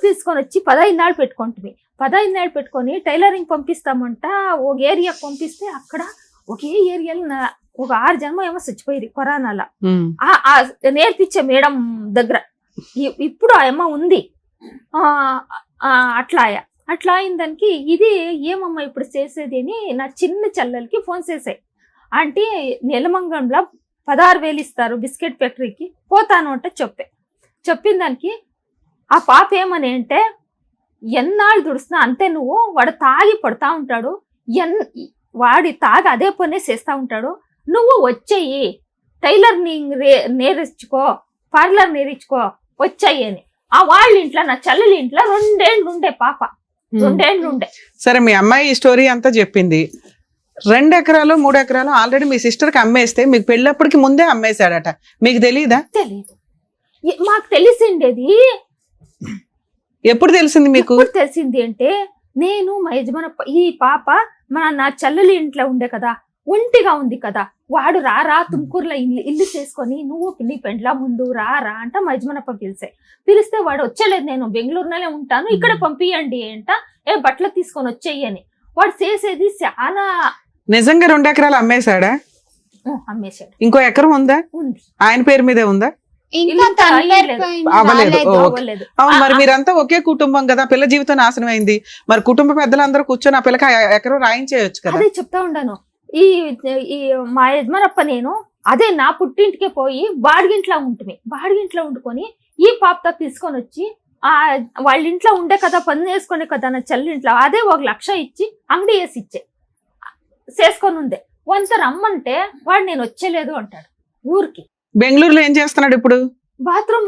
తీసుకొని వచ్చి 15 నాళ్ళు పెట్టుకుంటుంది. 15 నాళ్ళు పెట్టుకొని టైలరింగ్ పంపిస్తామంట. ఒక ఏరియా పంపిస్తే అక్కడ ఒకే ఏరియాలో ఒక 6 జన్మ ఏమో చచ్చిపోయింది కరోనాలో. నేర్పించే మేడం దగ్గర ఇప్పుడు ఆ అమ్మ ఉంది. అట్లా అయిన దానికి ఇది ఏమమ్మా ఇప్పుడు చేసేది అని నా చిన్న చెల్లెలకి ఫోన్ చేసాయి. అంటే నెలమంగంలో 16,000 ఇస్తారు బిస్కెట్ ఫ్యాక్టరీకి, పోతాను అంటే చెప్పిన దానికి ఆ పాప ఏమని అంటే, ఎన్నాళ్ళు దుడుస్తున్నా అంతే, నువ్వు వాడు తాగి పడతా ఉంటాడు, వాడి తాగి అదే పనే చేస్తా ఉంటాడు, నువ్వు వచ్చేయి టైలర్ నేర్చుకో, పార్లర్ నేర్చుకో వచ్చాయి అని. ఆ వాళ్ళ ఇంట్లో నా చెల్లెలి ఇంట్లో 2 ఏళ్ళు ఉండే పాప, 2 ఏళ్ళు ఉండే. సరే, మీ అమ్మాయి ఈ స్టోరీ అంతా చెప్పింది. 2 ఎకరాలు 3 ఎకరాలు ఆల్రెడీ మీ సిస్టర్ కి అమ్మేస్తే మీకు పెళ్ళప్పటికి ముందే అమ్మేశాడట, మీకు తెలీదా? తెలీదు. మాకు తెలిసిండేది ఎప్పుడు తెలిసింది మీకు? ఎప్పుడు తెలిసింది అంటే నేను మా యజమానప్ప ఈ పాప నా చెల్లెలి ఇంట్లో ఉండే కదా, ఒంటిగా ఉంది కదా, వాడు రా తుమ్కూరులో ఇల్లు చేసుకొని నువ్వు నీ పెండ్లా ముందు రా అంట మా యజమానప్ప పిలిస్తే వాడు వచ్చేలేదు, నేను బెంగళూరులోనే ఉంటాను ఇక్కడ పంపియండి అంట, బట్టలు తీసుకొని వచ్చేయని. వాడు చేసేది చాలా. నిజంగా 2 ఎకరాలు అమ్మేశాడా? అమ్మేశాడు. ఇంకో ఎకరం ఉందా? ఉంది. ఆయన పేరు మీదే ఉందా? ఇంకా తన పేరు పైన అవ్వలేదు. రాలేదు. అవ్వలేదు. అవును, మరి మీరంతా ఒకే కుటుంబం కదా, పిల్ల జీవితం నాశనం అయింది. మరి కుటుంబ పెద్దలందరూ కూర్చొని ఆ పిల్లకి ఎకరం రాయించేయచ్చు కదా. అదే చెప్తా ఉండాను. ఈ మా యజమానప్ప నేను అదే నా పుట్టింటికే పోయి బాడిగింట్లో వండుకొని ఈ పాపతో తీసుకొని వచ్చి వాళ్ళ ఇంట్లో ఉండే కదా, పని చేసుకునే కదా నా చెల్లింట్లో, అదే 1 లక్ష ఇచ్చి అంగడి వేసి చేసుకొని ఉంది. వంత రమ్మంటే వాడు నేను వచ్చేలేదు అంటాడు ఊరికి. బెంగళూరులో ఏం చేస్తున్నాడు ఇప్పుడు? బాత్రూమ్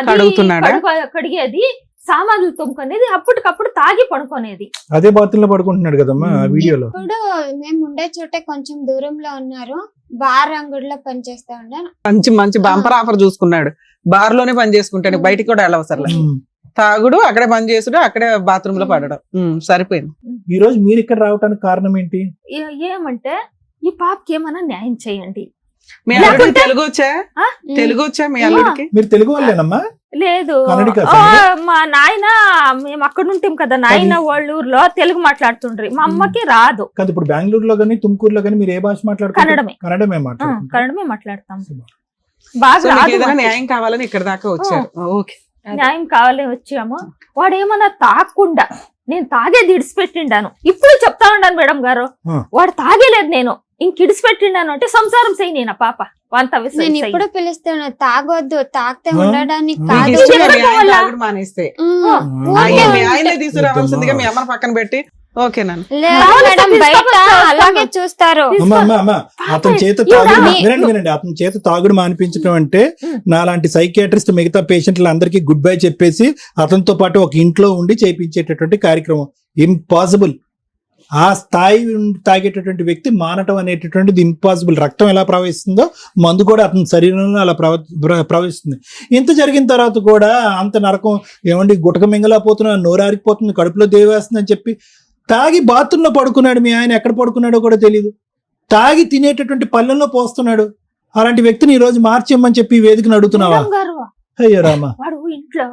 కడుగుతున్నాడా? కడిగేది, సామాన్లు తోముకునేది, అప్పటికప్పుడు తాగి పడుకునేది. అదే బాత్రూమ్ లో పడుకుంటున్నాడు కదమ్మా ఆ వీడియోలో. ఇప్పుడు మేము ఉండే చోటే కొంచెం దూరంలో ఉన్నారు, బార్ అంగుడిలో పనిచేస్తా ఉన్నాను. మంచి బంపర్ ఆఫర్ చూసుకున్నాడు. బార్ లోనే పని చేసుకుంటాడు, బయటికి కూడా వెళ్ళవసరం. తాగుడు, అక్కడే పని చేసుడు, అక్కడే బాత్రూమ్ లో పడడం, సరిపోయింది. ఈ రోజు మీరు ఇక్కడ రావడానికి కారణం ఏంటి? ఏమంటే ఈ పాపకి ఏమన్నా న్యాయం చేయండి. మీ అల్లుడికి తెలుగు వచ్చా? మీ అల్లుడికి మీరు తెలుగు వాళ్ళేనమ్మా? లేదు, కన్నడికా? మా నాయన మేము అక్కడ ఉంటాం కదా, నాయన వాళ్ళ ఊర్లో తెలుగు మాట్లాడుతుండ్రి, మా అమ్మకి రాదు. కాదు, ఇప్పుడు బెంగళూరులో గానీ తుమ్కూరులో గానీ మీరు ఏ భాష మాట్లాడుతున్నారు? కన్నడమే మాట్లాడతాం. బాగా రాదు. ఏదైనా న్యాయం కావాలని ఇక్కడ దాకా వచ్చారు. ఓకే, న్యాయం కావాలని వచ్చాము. వాడు ఏమన్నా తాగకుండా, నేను తాగేది ఇడిచిపెట్టిండాను. ఇప్పుడు చెప్తా ఉన్నాను మేడం గారు, వాడు తాగేలేదు, నేను ఇంక ఇడిచిపెట్టిండాను అంటే సంసారం చేయి నేను పాప వంత. నేను ఇప్పుడు పిలుస్తాను, తాగొద్దు, తాగితే ఉండడానికి మీకు కాదు. ఇష్టం లేదు, ఆయన తాగుడు మానేస్తే ఆయనే తీసుకురావాల్సిందిగా మీ అమ్మని పక్కన పెట్టి. ఓకేనా? లేదు మేడం, బయట అలాగే చూస్తారు. అతని చేత తాగుడు వినండి, అతని చేత తాగుడు మానిపించడం అంటే నాలాంటి సైకియాట్రిస్ట్ మిగతా పేషెంట్లు అందరికీ గుడ్ బై చెప్పేసి అతనితో పాటు ఒక ఇంట్లో ఉండి చేయించేటటువంటి కార్యక్రమం. ఇంపాసిబుల్. ఆ స్థాయి తాగేటటువంటి వ్యక్తి మానటం అనేటటువంటిది ఇంపాసిబుల్. రక్తం ఎలా ప్రవహిస్తుందో మందు కూడా అతని శరీరంలో అలా ప్రవహిస్తుంది. ఇంత జరిగిన తర్వాత కూడా అంత నరకం ఏమండి, గుటక మింగలేకపోతున్నా, నోరారిపోతుంది, కడుపులో దేవేస్తుందని చెప్పి తాగి బాత్రూంలో పడుకున్నాడు. మీ ఆయన ఎక్కడ పడుకున్నాడో కూడా తెలియదు. తాగి తినేటటువంటి పళ్ళెంలో పోస్తున్నాడు. అలాంటి వ్యక్తిని ఈ రోజు మార్చేయమని చెప్పి వేదికను అడుగుతున్నావా? అయ్యో రామా, వాడు ఇంట్లో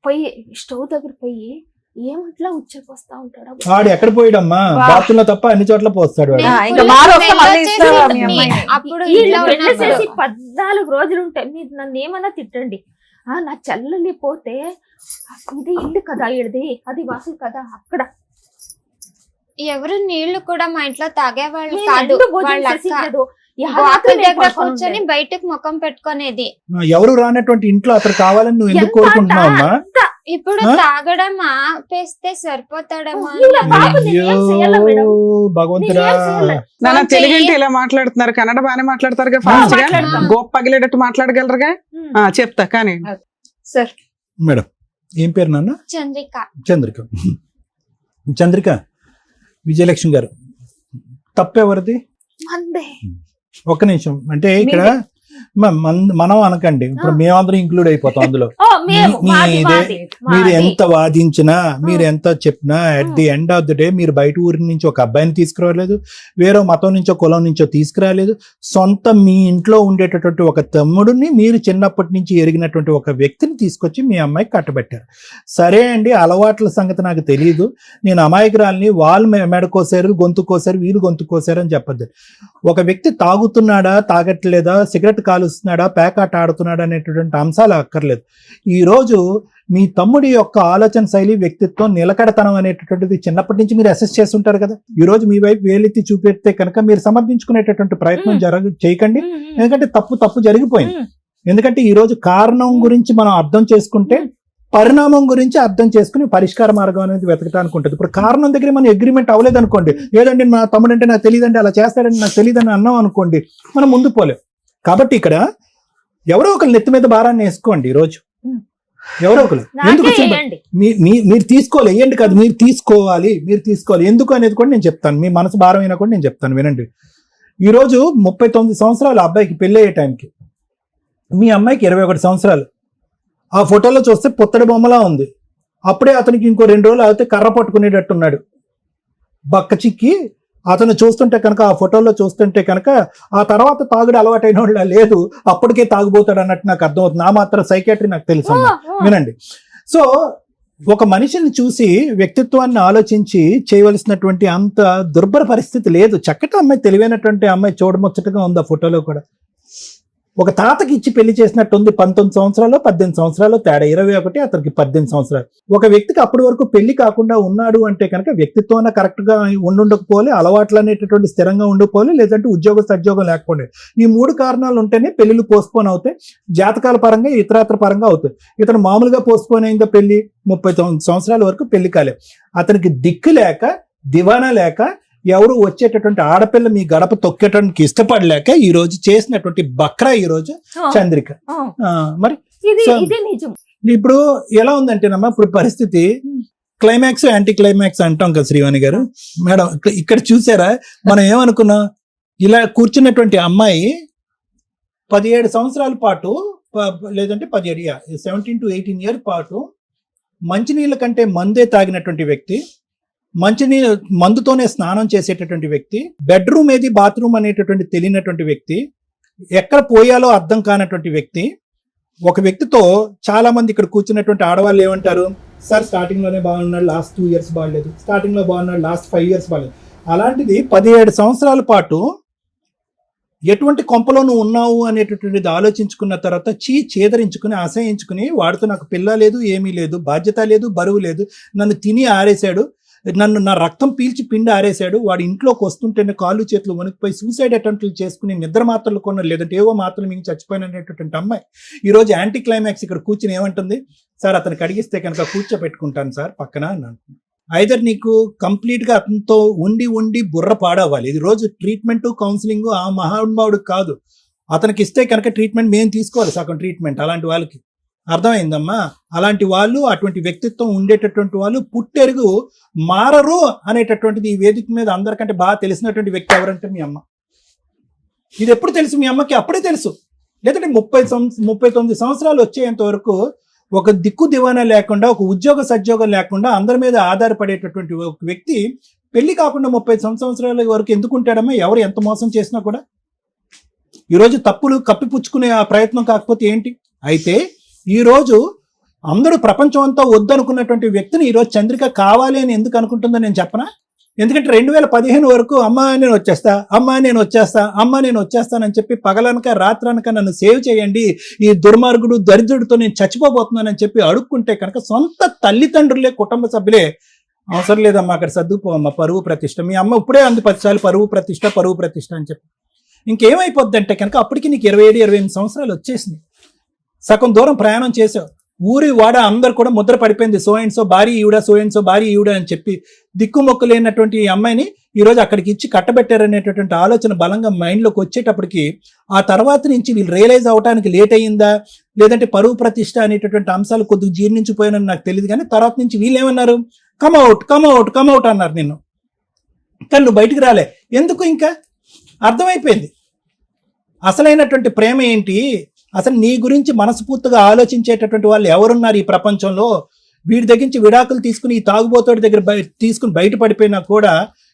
పోయి స్టవ్ దగ్గర పోయి ఏమంట్లా ఉచ్చపోస్తా ఉంటాడు. వాడు ఎక్కడ పోయాడమ్మా? బాత్రూంలో తప్ప అన్ని చోట్ల పోస్తాడు. అప్పుడు 14 రోజులు ఉంటాయి. మీరు నన్ను ఏమన్నా తిట్టండి, నా చెల్లెలి పోతే ఇది ఇల్లు కదా, ఇడిది అది వాసులు కదా, అక్కడ ఎవరు నీళ్లు కూడా మా ఇంట్లో తాగేవాళ్ళు కాదు. దగ్గర కూర్చొని బయటకు ముఖం పెట్టుకునేది. ఎవరు రానటువంటి ఇంట్లో అతను కావాలని నువ్వు ఎందుకు కోరుకుంటున్నావమ్మా? ఇప్పుడు తాగడం ఆపేస్తే సరిపోతాడమ్మా. భగవంతుడా, తెలుగు అంటే ఇలా మాట్లాడుతున్నారు, కన్నడ బాగానే మాట్లాడతారుగా, ఫాస్ట్ గా గోప్ పగిలేటట్టు మాట్లాడగలరుగా. చెప్తా కానీ సార్. మేడం ఏం పేరు నాన్న? చంద్రిక విజయలక్ష్మి గారు. తప్పెవరిది? ఒక్క నిమిషం, అంటే ఇక్కడ మనం అనకండి, ఇప్పుడు మేమందరం ఇంక్లూడ్ అయిపోతాం అందులో. మీరు ఎంత వాదించినా, మీరు ఎంత చెప్పినా, at the end of the day మీరు బయట ఊరి నుంచి ఒక అబ్బాయిని తీసుకురాలేదు, వేరే మతం నుంచో కులం నుంచో తీసుకురాలేదు. సొంత మీ ఇంట్లో ఉండేటటువంటి ఒక తమ్ముడిని, మీరు చిన్నప్పటి నుంచి ఎరిగినటువంటి ఒక వ్యక్తిని తీసుకొచ్చి మీ అమ్మాయికి కట్టబెట్టారు. సరే అండి, అలవాట్ల సంగతి నాకు తెలియదు, నేను అమాయకురాలని, వాళ్ళు మెడ కోసారు, గొంతు కోసారు, వీళ్ళు గొంతు కోసారు అని చెప్పద్దు. ఒక వ్యక్తి తాగుతున్నాడా, తాగట్లేదా, సిగరెట్ కాలుస్తున్నాడా, పేకాట ఆడుతున్నాడా అనేటువంటి అంశాలు అక్కర్లేదు. ఈ రోజు మీ తమ్ముడి యొక్క ఆలోచన శైలి, వ్యక్తిత్వం, నిలకడతనం అనేటటువంటిది చిన్నప్పటి నుంచి మీరు అసెస్ చేస్తుంటారు కదా. ఈ రోజు మీ వైపు వేలెత్తి చూపెడితే కనుక మీరు సమర్థించుకునేటటువంటి ప్రయత్నం చేయకండి. ఎందుకంటే తప్పు జరిగిపోయింది. ఎందుకంటే ఈ రోజు కారణం గురించి మనం అర్థం చేసుకుంటే పరిణామం గురించి అర్థం చేసుకుని పరిష్కార మార్గం అనేది వెతకటానికి ఉంటుంది. ఇప్పుడు కారణం దగ్గర మనం అగ్రిమెంట్ అవ్వలేదు అనుకోండి, ఏదండి మా తమ్ముడు అంటే నాకు తెలియదండి, అలా చేస్తాడండి నాకు తెలియదని అన్నాం అనుకోండి, మనం ముందు పోలేం. కాబట్టి ఇక్కడ ఎవరో ఒకరు నెత్తి మీద భారాన్ని వేసుకోండి. ఈరోజు ఎవరో ఒకరు ఎందుకు మీరు తీసుకోవాలి, వేయండి కాదు, మీరు తీసుకోవాలి. ఎందుకు అనేది కూడా నేను చెప్తాను. మీ మనసు భారం అయినా కూడా నేను చెప్తాను, వినండి. ఈరోజు 39 సంవత్సరాలు అబ్బాయికి పెళ్ళి అయ్యే టైంకి, మీ అమ్మాయికి 21 సంవత్సరాలు. ఆ ఫోటోలో చూస్తే పుత్తడి బొమ్మలా ఉంది. అప్పుడే అతనికి ఇంకో 2 రోజులు అయితే కర్ర పట్టుకునేటట్టున్నాడు. బక్క చిక్కి అతను చూస్తుంటే కనుక, ఆ ఫోటోలో చూస్తుంటే కనుక ఆ తర్వాత తాగుడు అలవాటైన వాళ్ళ లేదు, అప్పటికే తాగుబోతాడు అన్నట్టు నాకు అర్థమవుతుంది. నా మాత్రం సైకాట్రీ నాకు తెలుసు అమ్మా. వినండి. సో ఒక మనిషిని చూసి వ్యక్తిత్వాన్ని ఆలోచించి చేయవలసినటువంటి అంత దుర్భర పరిస్థితి లేదు. చక్కటి అమ్మాయి, తెలివైనటువంటి అమ్మాయి, చూడముచ్చటగా ఉంది ఆ ఫోటోలో కూడా. ఒక తాతకి ఇచ్చి పెళ్లి చేసినట్టుంది. 19 సంవత్సరాలు 18 సంవత్సరాలు తేడా, 21, అతనికి 18 సంవత్సరాలు. ఒక వ్యక్తికి అప్పటి వరకు పెళ్లి కాకుండా ఉన్నాడు అంటే కనుక వ్యక్తిత్వాన్ని కరెక్ట్ గా ఉండుండకపోలే, అలవాట్లు అనేటటువంటి స్థిరంగా ఉండిపోలే, లేదంటే ఉద్యోగ సద్యోగం లేకపోలే. ఈ 3 కారణాలు ఉంటేనే పెళ్లిళ్ళు పోస్ట్పోన్ అవుతాయి. జాతకాల పరంగా, ఇతరాత్ర పరంగా అవుతాయి. ఇతను మామూలుగా పోస్ట్పోన్ అయిందో పెళ్లి 39 సంవత్సరాల వరకు పెళ్లి కాలే. అతనికి దిక్కు లేక, దివానా లేక, ఎవరు వచ్చేటటువంటి ఆడపిల్ల మీ గడప తొక్కేటానికి ఇష్టపడలేక ఈ రోజు చేసినటువంటి బక్రా ఈ రోజు చంద్రిక. మరి ఇప్పుడు ఎలా ఉందంటేనమ్మా, ఇప్పుడు పరిస్థితి క్లైమాక్స్ యాంటీ క్లైమాక్స్ అంటాం కదా శ్రీవాణి గారు. మేడం ఇక్కడ చూసారా, మనం ఏమనుకున్నాం, ఇలా కూర్చున్నటువంటి అమ్మాయి 17 సంవత్సరాల పాటు, లేదంటే 17 to 18 ఇయర్ పాటు మంచినీళ్ళ కంటే మందే తాగినటువంటి వ్యక్తి, మందుతోనే స్నానం చేసేటటువంటి వ్యక్తి, బెడ్రూమ్ ఏది బాత్రూమ్ అనేటటువంటి తెలియనటువంటి వ్యక్తి, ఎక్కడ పోయాలో అర్థం కానటువంటి వ్యక్తి. ఒక వ్యక్తితో చాలా మంది ఇక్కడ కూర్చున్నటువంటి ఆడవాళ్ళు ఏమంటారు, సార్ స్టార్టింగ్ లోనే బాగున్నాడు, లాస్ట్ 2 years బాగలేదు, స్టార్టింగ్ లో బాగున్నాడు, లాస్ట్ 5 years బాగలేదు. అలాంటిది 17 సంవత్సరాల పాటు ఎటువంటి కొంపలో నువ్వు ఉన్నావు అనేటటువంటిది ఆలోచించుకున్న తర్వాత చేదరించుకుని, అసహించుకుని, వాడితో నాకు పిల్ల లేదు, ఏమీ లేదు, బాధ్యత లేదు, బరువు లేదు, నన్ను తిని ఆరేశాడు, నా రక్తం పీల్చి పిండి ఆరేశాడు, వాడి ఇంట్లోకి వస్తుంటేనే కాళ్ళు చేతులు వణికిపోయి సూసైడ్ అటెంప్ట్లు చేసుకుని నిద్ర మాత్రలు కొన్నారు, లేదంటే ఏవో మాత్రలు మించి చచ్చిపోయినటువంటి అమ్మాయి ఈరోజు యాంటీ క్లైమాక్స్ ఇక్కడ కూర్చుని ఏమంటుంది, సార్ అతనికి అడిగిస్తే కనుక కూర్చోపెట్టుకుంటాను సార్ పక్కన అని అంటుంది. ఐదర్ నీకు కంప్లీట్ గా అతనితో ఉండి బుర్ర పాడవ్వాలి. ఇది రోజు ట్రీట్మెంట్, కౌన్సిలింగ్ ఆ మహానుభావుడు కాదు, అతనికి ఇస్తే కనుక ట్రీట్మెంట్ మేము తీసుకోవాలి, సగం ట్రీట్మెంట్. అలాంటి వాళ్ళకి అర్థమైందమ్మా. అలాంటి వాళ్ళు, అటువంటి వ్యక్తిత్వం ఉండేటటువంటి వాళ్ళు పుట్టెరుగు మారరు అనేటటువంటిది ఈ వేదిక మీద అందరికంటే బాగా తెలిసినటువంటి వ్యక్తి ఎవరంటే మీ అమ్మ. ఇది ఎప్పుడు తెలుసు మీ అమ్మకి? అప్పుడే తెలుసు. లేదంటే 39 సంవత్సరాలు వచ్చేంత వరకు ఒక దిక్కు దివానా లేకుండా, ఒక ఉద్యోగ సద్యోగం లేకుండా అందరి మీద ఆధారపడేటటువంటి ఒక వ్యక్తి పెళ్లి కాకుండా 30 సంవత్సరాల వరకు ఎందుకుంటాడమ్మా? ఎవరు ఎంత మోసం చేసినా కూడా. ఈరోజు తప్పులు కప్పిపుచ్చుకునే ఆ ప్రయత్నం కాకపోతే ఏంటి? అయితే ఈరోజు అందరూ ప్రపంచం అంతా వద్దనుకున్నటువంటి వ్యక్తిని ఈరోజు చంద్రిక కావాలి అని ఎందుకు అనుకుంటుందో నేను చెప్పనా? ఎందుకంటే 2015 వరకు అమ్మా నేను వచ్చేస్తానని చెప్పి పగలనక రాత్రనక నన్ను సేవ్ చేయండి, ఈ దుర్మార్గుడు దరిద్రుడితో నేను చచ్చిపోబోతున్నానని చెప్పి అడుక్కుంటే కనుక సొంత తల్లిదండ్రులే, కుటుంబ సభ్యులే అవసరం లేదమ్మా అక్కడ సర్దుపోమ్మా, పరువు ప్రతిష్ట. మీ అమ్మ ఇప్పుడే అంది 10 సార్లు పరువు ప్రతిష్ట అని చెప్పి. ఇంకేమైపోద్ది అంటే కనుక అప్పటికి నీకు 27-28 సంవత్సరాలు వచ్చేసింది. సగం దూరం ప్రయాణం చేసావు, ఊరి వాడ అందరు కూడా ముద్ర పడిపోయింది, సో అండ్ సో భార్య ఈవిడ అని చెప్పి దిక్కుమొక్కు లేనటువంటి ఈ అమ్మాయిని ఈరోజు అక్కడికి ఇచ్చి కట్టబెట్టారనేటటువంటి ఆలోచన బలంగా మైండ్లోకి వచ్చేటప్పటికి ఆ తర్వాత నుంచి వీళ్ళు రియలైజ్ అవడానికి లేట్ అయ్యిందా, లేదంటే పరువు ప్రతిష్ట అనేటటువంటి అంశాలు కొద్దిగా జీర్ణించిపోయానని నాకు తెలియదు. కానీ తర్వాత నుంచి వీళ్ళు ఏమన్నారు, కమ్అవుట్ అన్నారు నిన్ను. కానీ నువ్వు బయటికి రాలే. ఎందుకు? ఇంకా అర్థమైపోయింది అసలైనటువంటి ప్రేమ ఏంటి, అసలు నీ గురించి మనస్ఫూర్తిగా ఆలోచించేటటువంటి వాళ్ళు ఎవరున్నారు ఈ ప్రపంచంలో. వీడి దగ్గర నుంచి విడాకులు తీసుకుని ఈ తాగుబోతోడి దగ్గర తీసుకుని బయటపడిపోయినా కూడా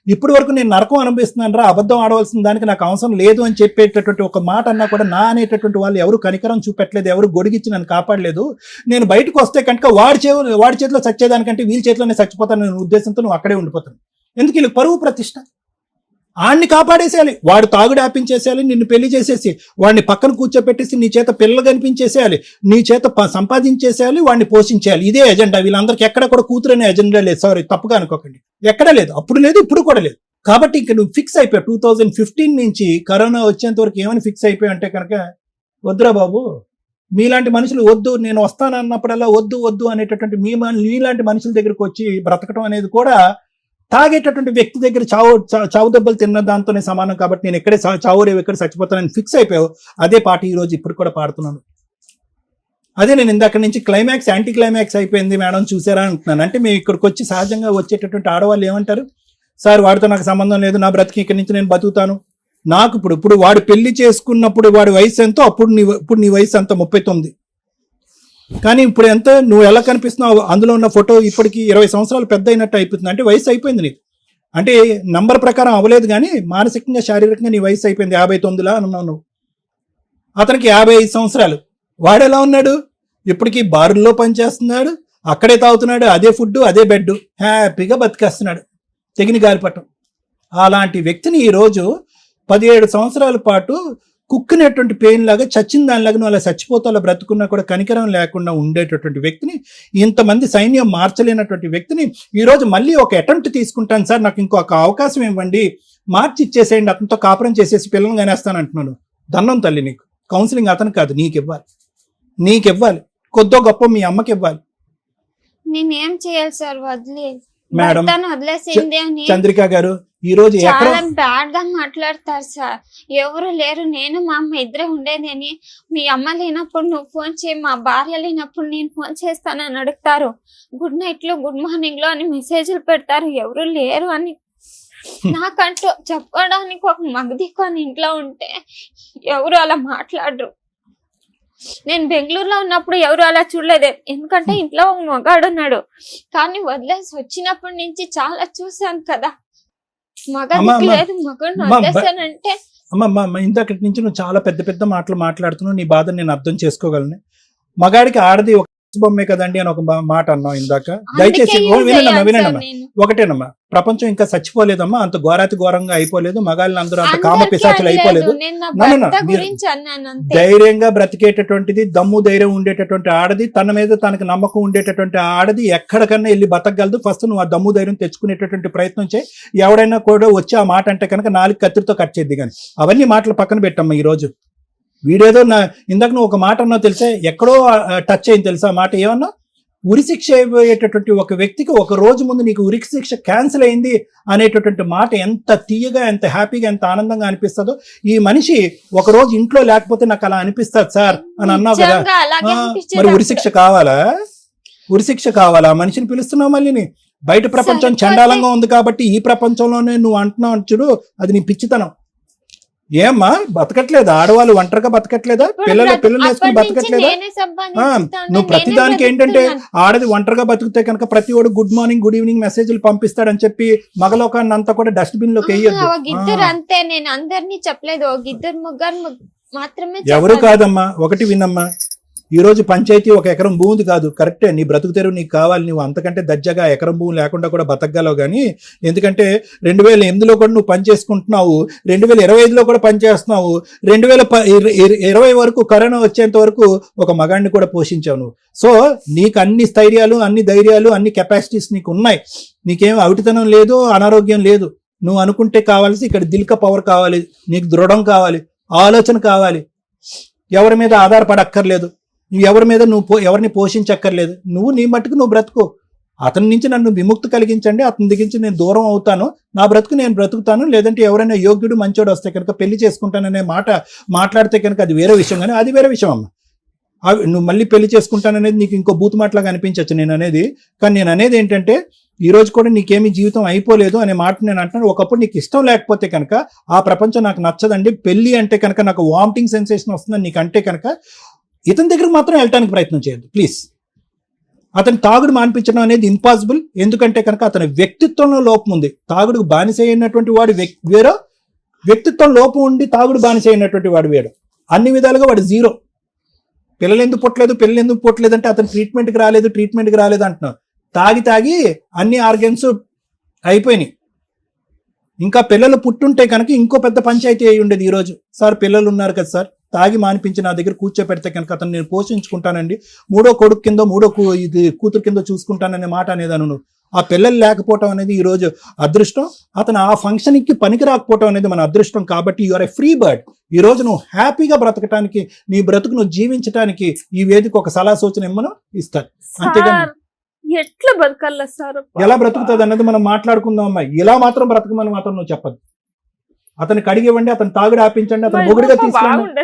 ఇప్పటి వరకు నేను నరకం అనుభవిస్తున్నాను రా, అబద్ధం ఆడవలసిన దానికి నాకు అవసరం లేదు అని చెప్పేటటువంటి ఒక మాట అన్నా కూడా నా అనేటటువంటి వాళ్ళు ఎవరు కనికరం చూపెట్టలేదు, ఎవరు గొడిగిచ్చి నన్ను కాపాడలేదు. నేను బయటకు వస్తే కనుక వాడి చేతిలో చచ్చేదానికంటే వీళ్ళ చేతిలోనే చచ్చిపోతాను అనే ఉద్దేశంతో నువ్వు అక్కడే ఉండిపోతాను. ఎందుకు? వీళ్ళకి పరువు ప్రతిష్ట. ఆడిని కాపాడేసేయాలి, వాడు తాగుడు ఆపించేసేయాలి, నిన్ను పెళ్లి చేసేసి వాడిని పక్కన కూర్చోపెట్టేసి నీ చేత పిల్లలు కనిపించేసేయాలి, నీ చేత సంపాదించేసేయాలి, వాడిని పోషించేయాలి. ఇదే ఎజెండా. వీళ్ళందరికీ ఎక్కడ కూడా కూతురనే ఎజెండా లేదు. సారీ, తప్పుగా అనుకోకండి, ఎక్కడ లేదు, అప్పుడు లేదు, ఇప్పుడు కూడా లేదు. కాబట్టి ఇంక నువ్వు ఫిక్స్ అయిపోయావు. 2015 నుంచి కరోనా వచ్చేంత వరకు ఏమని ఫిక్స్ అయిపోయావు అంటే కనుక, వద్దురా బాబు, మీలాంటి మనుషులు వద్దు, నేను వస్తానన్నప్పుడల్లా వద్దు అనేటటువంటి మీలాంటి మనుషుల దగ్గరకు వచ్చి బ్రతకడం అనేది కూడా తాగేటటువంటి వ్యక్తి దగ్గర చావు దెబ్బలు తిన్న దాంతోనే సమానం. కాబట్టి నేను ఎక్కడే చావురేవు ఎక్కడ చచ్చిపోతానని ఫిక్స్ అయిపోయావు. అదే పాట ఈ రోజు ఇప్పుడు కూడా పాడుతున్నాను. అదే నేను ఇందాక నుంచి క్లైమాక్స్ యాంటీ క్లైమాక్స్ అయిపోయింది మేడం చూసారా అంటున్నాను. అంటే మేము ఇక్కడికి వచ్చి సహజంగా వచ్చేటటువంటి ఆడవాళ్ళు ఏమంటారు, సార్ వాడితో నాకు సంబంధం లేదు, నా బ్రతికి ఇక్కడి నుంచి నేను బతుకుతాను. నాకు ఇప్పుడు వాడు పెళ్లి చేసుకున్నప్పుడు వాడి వయసు ఎంతో, ఇప్పుడు నీ వయసు ఎంత? 39. కానీ ఇప్పుడు ఎంత నువ్వు ఎలా కనిపిస్తున్నావు, అందులో ఉన్న ఫోటో ఇప్పటికి 20 సంవత్సరాలు పెద్ద అయినట్టు అయిపోతుంది. అంటే వయసు అయిపోయింది నీకు. అంటే నంబర్ ప్రకారం అవ్వలేదు కానీ మానసికంగా శారీరకంగా నీ వయసు అయిపోయింది. 59లా అన్నావు నువ్వు. అతనికి 55 సంవత్సరాలు. వాడు ఎలా ఉన్నాడు? ఇప్పటికీ బారుల్లో పనిచేస్తున్నాడు, అక్కడే తాగుతున్నాడు, అదే ఫుడ్ అదే బెడ్, హ్యాపీగా బతికేస్తున్నాడు తెగిన గాలిపటం. అలాంటి వ్యక్తిని ఈరోజు 17 సంవత్సరాల పాటు కుక్కినటువంటి పెయిన్ లాగా చచ్చిన దానిలాగా నువ్వు అలా చచ్చిపోతా అలా బ్రతుకున్నా కూడా కనికరం లేకుండా ఉండేటటువంటి వ్యక్తిని, ఇంతమంది సైన్యం మార్చలేనటువంటి వ్యక్తిని ఈరోజు మళ్ళీ ఒక అటెంప్ట్ తీసుకుంటాను సార్, నాకు ఇంకొక అవకాశం ఇవ్వండి, మార్చి ఇచ్చేసేయండి, అతనితో కాపురం చేసేసి పిల్లల్ని కానేస్తాను అంటున్నాను. దండం తల్లి నీకు. కౌన్సిలింగ్ అతను కాదు, నీకు ఇవ్వాలి, కొద్దో గొప్ప మీ అమ్మకి ఇవ్వాలి. నేనేం చేయాలి సార్? మేడం వదిలేసింది అని చంద్రిక గారు ఈ రోజు చాలా బ్యాడ్ గా మాట్లాడతారు సార్. ఎవరు లేరు, నేను మా అమ్మ ఇద్దరే ఉండేది అని. మీ అమ్మ లేనప్పుడు నువ్వు ఫోన్ చేయి, మా భార్య లేనప్పుడు నేను ఫోన్ చేస్తానని అడుగుతారు. గుడ్ నైట్ లో గుడ్ మార్నింగ్ లో అని మెసేజ్లు పెడతారు. ఎవరు లేరు అని నాకంటూ చెప్పడానికి ఒక మగదిక్కు అని ఇంట్లో ఉంటే ఎవరు అలా మాట్లాడరు. నేను బెంగళూరులో ఉన్నప్పుడు ఎవరు అలా చూడలేదు, ఎందుకంటే ఇంట్లో ఒక మగాడు ఉన్నాడు. కానీ వదిలేసి వచ్చినప్పటి నుంచి చాలా చూసాను కదా, మగదిక్కు లేదు, మగడిని వదిలేసానంటే. అమ్మ ఇంతకటి నుంచి నువ్వు చాలా పెద్ద పెద్ద మాటలు మాట్లాడుతున్నావు, నీ బాధ నేను అర్థం చేసుకోగలను. మగాడికి ఆడది ఒక బొమ్మే కదండి అని ఒక మాట అన్నావు ఇందాక. దయచేసి వినండి, ఒకటేనమ్మా, ప్రపంచం ఇంకా చచ్చిపోలేదమ్మా, అంత ఘోరాతి ఘోరంగా అయిపోలేదు, మగాళ్ళని అందరూ అంత కామ పిశాచులు అయిపోలేదు. ధైర్యంగా బ్రతికేటటువంటిది, దమ్ము ధైర్యం ఉండేటటువంటి ఆడది, తన మీద తనకు నమ్మకం ఉండేటటువంటి ఆడది ఎక్కడికన్నా వెళ్ళి బతకగలదు. ఫస్ట్ నువ్వు ఆ దమ్ము ధైర్యం తెచ్చుకునేటటువంటి ప్రయత్నం చేయి. ఎవడైనా కూడా వచ్చి ఆ మాట అంటే కనుక 4 కత్తిరితో కట్ చేద్ది. కానీ అవన్నీ మాటలు పక్కన పెట్టమ్మా. ఈ రోజు వీడేదో ఇందాక నువ్వు ఒక మాట అన్నావు తెలుసా, ఎక్కడో టచ్ అయింది తెలుసా ఆ మాట. ఏమన్నా ఉరిశిక్ష అయిపోయేటటువంటి ఒక వ్యక్తికి ఒక రోజు ముందు నీకు ఉరిశిక్ష క్యాన్సిల్ అయింది అనేటటువంటి మాట ఎంత తీయగా, ఎంత హ్యాపీగా, ఎంత ఆనందంగా అనిపిస్తుందో. ఈ మనిషి ఒక రోజు ఇంట్లో లేకపోతే నాకు అలా అనిపిస్తుంది సార్ అని అన్నావు కదా, మరి ఉరిశిక్ష కావాలా? ఉరిశిక్ష కావాలా? మనిషిని పిలుస్తున్నావు మళ్ళీ. బయట ప్రపంచం చండాలంగా ఉంది కాబట్టి ఈ ప్రపంచంలోనే నువ్వు అంటున్నావు చూడు, అది నీ పిచ్చితనం. ఏమ్మా బతకట్లేదా? ఆడవాళ్ళు ఒంటరిగా బతకట్లేదా? పిల్లలు వేసుకుని బతకట్లేదా? నువ్వు ప్రతిదానికి ఏంటంటే ఆడది ఒంటరిగా బతికితే కనుక ప్రతి వాడు గుడ్ మార్నింగ్ గుడ్ ఈవినింగ్ మెసేజ్లు పంపిస్తాడని చెప్పి మగలోకాన్ని అంతా కూడా డస్ట్బిన్ లోకి వేయద్దు. అంతే, నేను అందరినీ చెప్పలేదు, మాత్రమే. ఎవరు కాదమ్మా, ఒకటి వినమ్మా, ఈ రోజు పంచాయతీ 1 ఎకరం భూమి కాదు, కరెక్టే, నీ బ్రతుకు తెరువు నీకు కావాలి, నువ్వు అంతకంటే దర్జాగా ఎకరం భూమి లేకుండా కూడా బతకగలవు. కానీ ఎందుకంటే 2008లో కూడా నువ్వు పని చేసుకుంటున్నావు, 2025లో కూడా పనిచేస్తున్నావు, 2020 వరకు కరోనా వచ్చేంత వరకు ఒక మగాడిని కూడా పోషించావు నువ్వు. సో నీకు అన్ని స్థైర్యాలు, అన్ని ధైర్యాలు, అన్ని కెపాసిటీస్ నీకు ఉన్నాయి. నీకేం అవిటితనం లేదు, అనారోగ్యం లేదు. నువ్వు అనుకుంటే కావాల్సి ఇక్కడ దిల్క పవర్ కావాలి, నీకు దృఢం కావాలి, ఆలోచన కావాలి, ఎవరి మీద ఆధారపడక్కర్లేదు, ఎవరి మీద నువ్వు ఎవరిని పోషించక్కర్లేదు. నువ్వు నీ మట్టుకు నువ్వు బ్రతుకు. అతని నుంచి నన్ను విముక్తి కలిగించండి, అతని దగ్గర నేను దూరం అవుతాను, నా బ్రతుకు నేను బ్రతుకుతాను, లేదంటే ఎవరైనా యోగ్యుడు మంచోడు వస్తే కనుక పెళ్లి చేసుకుంటాననే మాట మాట్లాడితే కనుక అది వేరే విషయం. కానీ అది వేరే విషయం అమ్మ. నువ్వు మళ్ళీ పెళ్లి చేసుకుంటాననేది నీకు ఇంకో బూతు మాటలాగా అనిపించచ్చు నేను అనేది. కానీ నేను అనేది ఏంటంటే ఈ రోజు కూడా నీకేమీ జీవితం అయిపోలేదు అనే మాట నేను అంటున్నాను. ఒకప్పుడు నీకు ఇష్టం లేకపోతే కనుక ఆ ప్రపంచం నాకు నచ్చదండి, పెళ్లి అంటే కనుక నాకు వామిటింగ్ సెన్సేషన్ వస్తుందని నీకు అంటే కనుక ఇతని దగ్గరకు మాత్రం వెళ్ళటానికి ప్రయత్నం చేయద్దు ప్లీజ్. అతని తాగుడు మానిపించడం అనేది ఇంపాసిబుల్. ఎందుకంటే కనుక అతని వ్యక్తిత్వంలో లోపం ఉంది. తాగుడుకు బానిస అయినటువంటి వాడు వేరో, వ్యక్తిత్వం లోపం ఉండి తాగుడు బానిస అయినటువంటి వాడు వేరు. అన్ని విధాలుగా వాడు జీరో. పిల్లలు ఎందుకు పుట్టలేదు అంటే అతను ట్రీట్మెంట్కి రాలేదు అంటున్నావు. తాగి అన్ని ఆర్గన్స్ అయిపోయినాయి. ఇంకా పిల్లలు పుట్టుంటే కనుక ఇంకో పెద్ద పంచాయతీ అయి ఉండేది. ఈరోజు సార్ పిల్లలు ఉన్నారు కదా సార్, తాగి మానిపించి నా దగ్గర కూర్చోపెడితే కనుక అతను నేను పోషించుకుంటానండి, 3వ కొడుకు కింద 3వ కూతురు కింద చూసుకుంటాననే మాట అనేదాను. నువ్వు ఆ పిల్లలు లేకపోవటం అనేది ఈరోజు అదృష్టం. అతను ఆ ఫంక్షన్కి పనికి రాకపోవటం అనేది మన అదృష్టం. కాబట్టి you are a free bird. ఈ రోజు నువ్వు హ్యాపీగా బ్రతకటానికి, నీ బ్రతుకు నువ్వు జీవించడానికి ఈ వేదిక ఒక సలహా సూచన ఇమ్మను ఇస్తారు. అంతేగాని ఎట్లా బతకాల సార్, ఎలా బ్రతుకుతుంది అన్నది మనం మాట్లాడుకుందాం అమ్మాయి. ఇలా మాత్రం బ్రతకమని మాత్రం నువ్వు చెప్పదు. అతనికి అడిగివ్వండి, అతను తాగుడు ఆపించండి, అతను మొగుడిగా తీసుకోండి.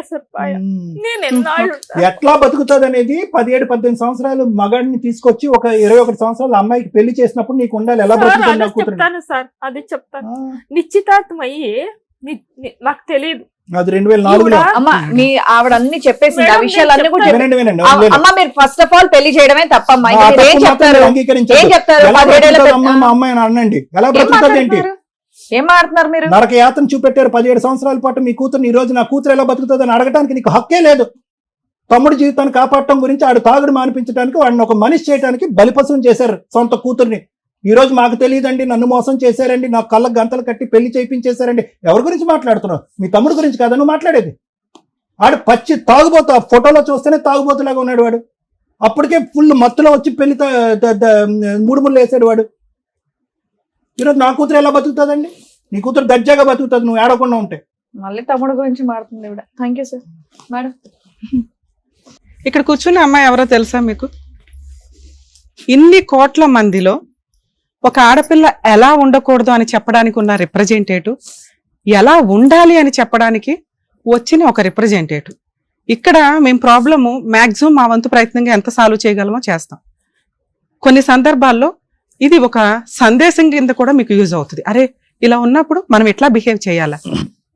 ఎట్లా బతుకుతుంది అనేది 17-18 సంవత్సరాలు మగాడిని తీసుకొచ్చి ఒక 21 సంవత్సరాల అమ్మాయికి పెళ్లి చేసినప్పుడు నీకు ఉండాలి. ఎలా బ్రతుకుతుంది చెప్తాను సార్, అది చెప్తాను. నిశ్చితార్థం అయ్యి నాకు తెలియదు, అది 2004లో. అమ్మ మీ ఆవిడ అన్ని చెప్పేసింది, ఆ మేడం, విషయాలన్నీ కూడా వినండి, వినండి. అమ్మ మీరు ఫస్ట్ ఆఫ్ ఆల్ పెళ్లి చేయడమే తప్పమ్మా. ఇంకా ఆ మీరు ఏం తప్పు మాత్రం చెప్తారు? మీరు అంగీకరించొద్దు. ఏం చెప్తారు? ఎలా 17 ఏళ్ల బ్రతుకుతుందమ్మా మా అమ్మాయి అని అనండి. ఎలా ఏం బ్రతుకుతుంది ఏంటి? మాట్లాడుతున్నారు? ఏం మాట్లాడుతున్నారు మీరు? నరక యాతన చూపెట్టారు 17 సంవత్సరాల పాటు మీ కూతురు. ఈ రోజు నా కూతురు ఎలా బతుకుతుంది అని అడగడానికి నీకు హక్కే లేదు. తమ్ముడి జీవితాన్ని కాపాడటం గురించి, ఆడు తాగుడు మానిపించడానికి, వాడిని ఒక మనిషి చేయడానికి బలిపశువుని చేశారు సొంత కూతుర్ని. ఈ రోజు మాకు తెలియదండి, నన్ను మోసం చేశారండి, నాకు కళ్ళకు గంతలు కట్టి పెళ్లి చేయించేశారండి. ఎవరి గురించి మాట్లాడుతున్నావు? మీ తమ్ముడు గురించి కదా నువ్వు మాట్లాడేది. ఆడు పచ్చి తాగుబోతు, ఆ ఫోటోలో చూస్తేనే తాగుబోతులాగా ఉన్నాడు వాడు. అప్పటికే ఫుల్ మత్తులో వచ్చి పెళ్లి మూడు ముళ్ళు వేసాడు వాడు. ఈరోజు నా కూతురు ఎలా బతుకుతుందండి? నీ కూతురు దర్జాగా బతుకుతుంది నువ్వు ఏడకుండా ఉంటే. మళ్ళీ తమ్ముడు గురించి మాట్లాడుతుంది ఇవిడ. Thank you sir. మేడం ఇక్కడ కూర్చున్న అమ్మాయి ఎవరో తెలుసా మీకు? ఇన్ని కోట్ల మందిలో ఒక ఆడపిల్ల ఎలా ఉండకూడదు అని చెప్పడానికి ఉన్న రిప్రజెంటేటివ్, ఎలా ఉండాలి అని చెప్పడానికి వచ్చిన ఒక రిప్రజెంటేటివ్. ఇక్కడ మేము ప్రాబ్లము మ్యాక్సిమం మా వంతు ప్రయత్నంగా ఎంత సాల్వ్ చేయగలమో చేస్తాం. కొన్ని సందర్భాల్లో ఇది ఒక సందేశం కింద కూడా మీకు యూజ్ అవుతుంది. అరే ఇలా ఉన్నప్పుడు మనం ఎట్లా బిహేవ్ చేయాలా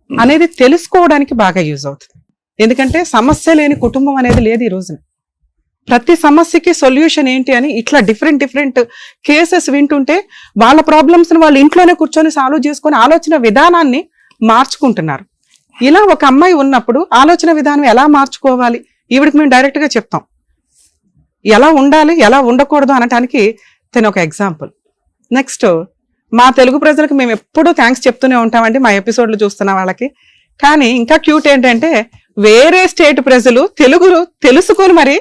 అనేది తెలుసుకోవడానికి బాగా యూజ్ అవుతుంది. ఎందుకంటే సమస్య లేని కుటుంబం అనేది లేదు ఈ రోజున. ప్రతి సమస్యకి సొల్యూషన్ ఏంటి అని ఇట్లా డిఫరెంట్ కేసెస్ వింటుంటే వాళ్ళ ప్రాబ్లమ్స్ ని వాళ్ళు ఇంట్లోనే కూర్చొని సాల్వ్ చేసుకొని ఆలోచన విధానాన్ని మార్చుకుంటున్నారు. ఇలా ఒక అమ్మాయి ఉన్నప్పుడు ఆలోచన విధానం ఎలా మార్చుకోవాలి ఈవిడికి మేము డైరెక్ట్ గా చెప్తాం. ఎలా ఉండాలి, ఎలా ఉండకూడదు అనటానికి తను ఒక ఎగ్జాంపుల్. నెక్స్ట్, మా తెలుగు ప్రజలకు మేము ఎప్పుడూ థ్యాంక్స్ చెప్తూనే ఉంటామండి మా ఎపిసోడ్లు చూస్తున్న వాళ్ళకి. కానీ ఇంకా క్యూట్ ఏంటంటే వేరే స్టేట్ ప్రజలు తెలుగు తెలుసుకొని మరి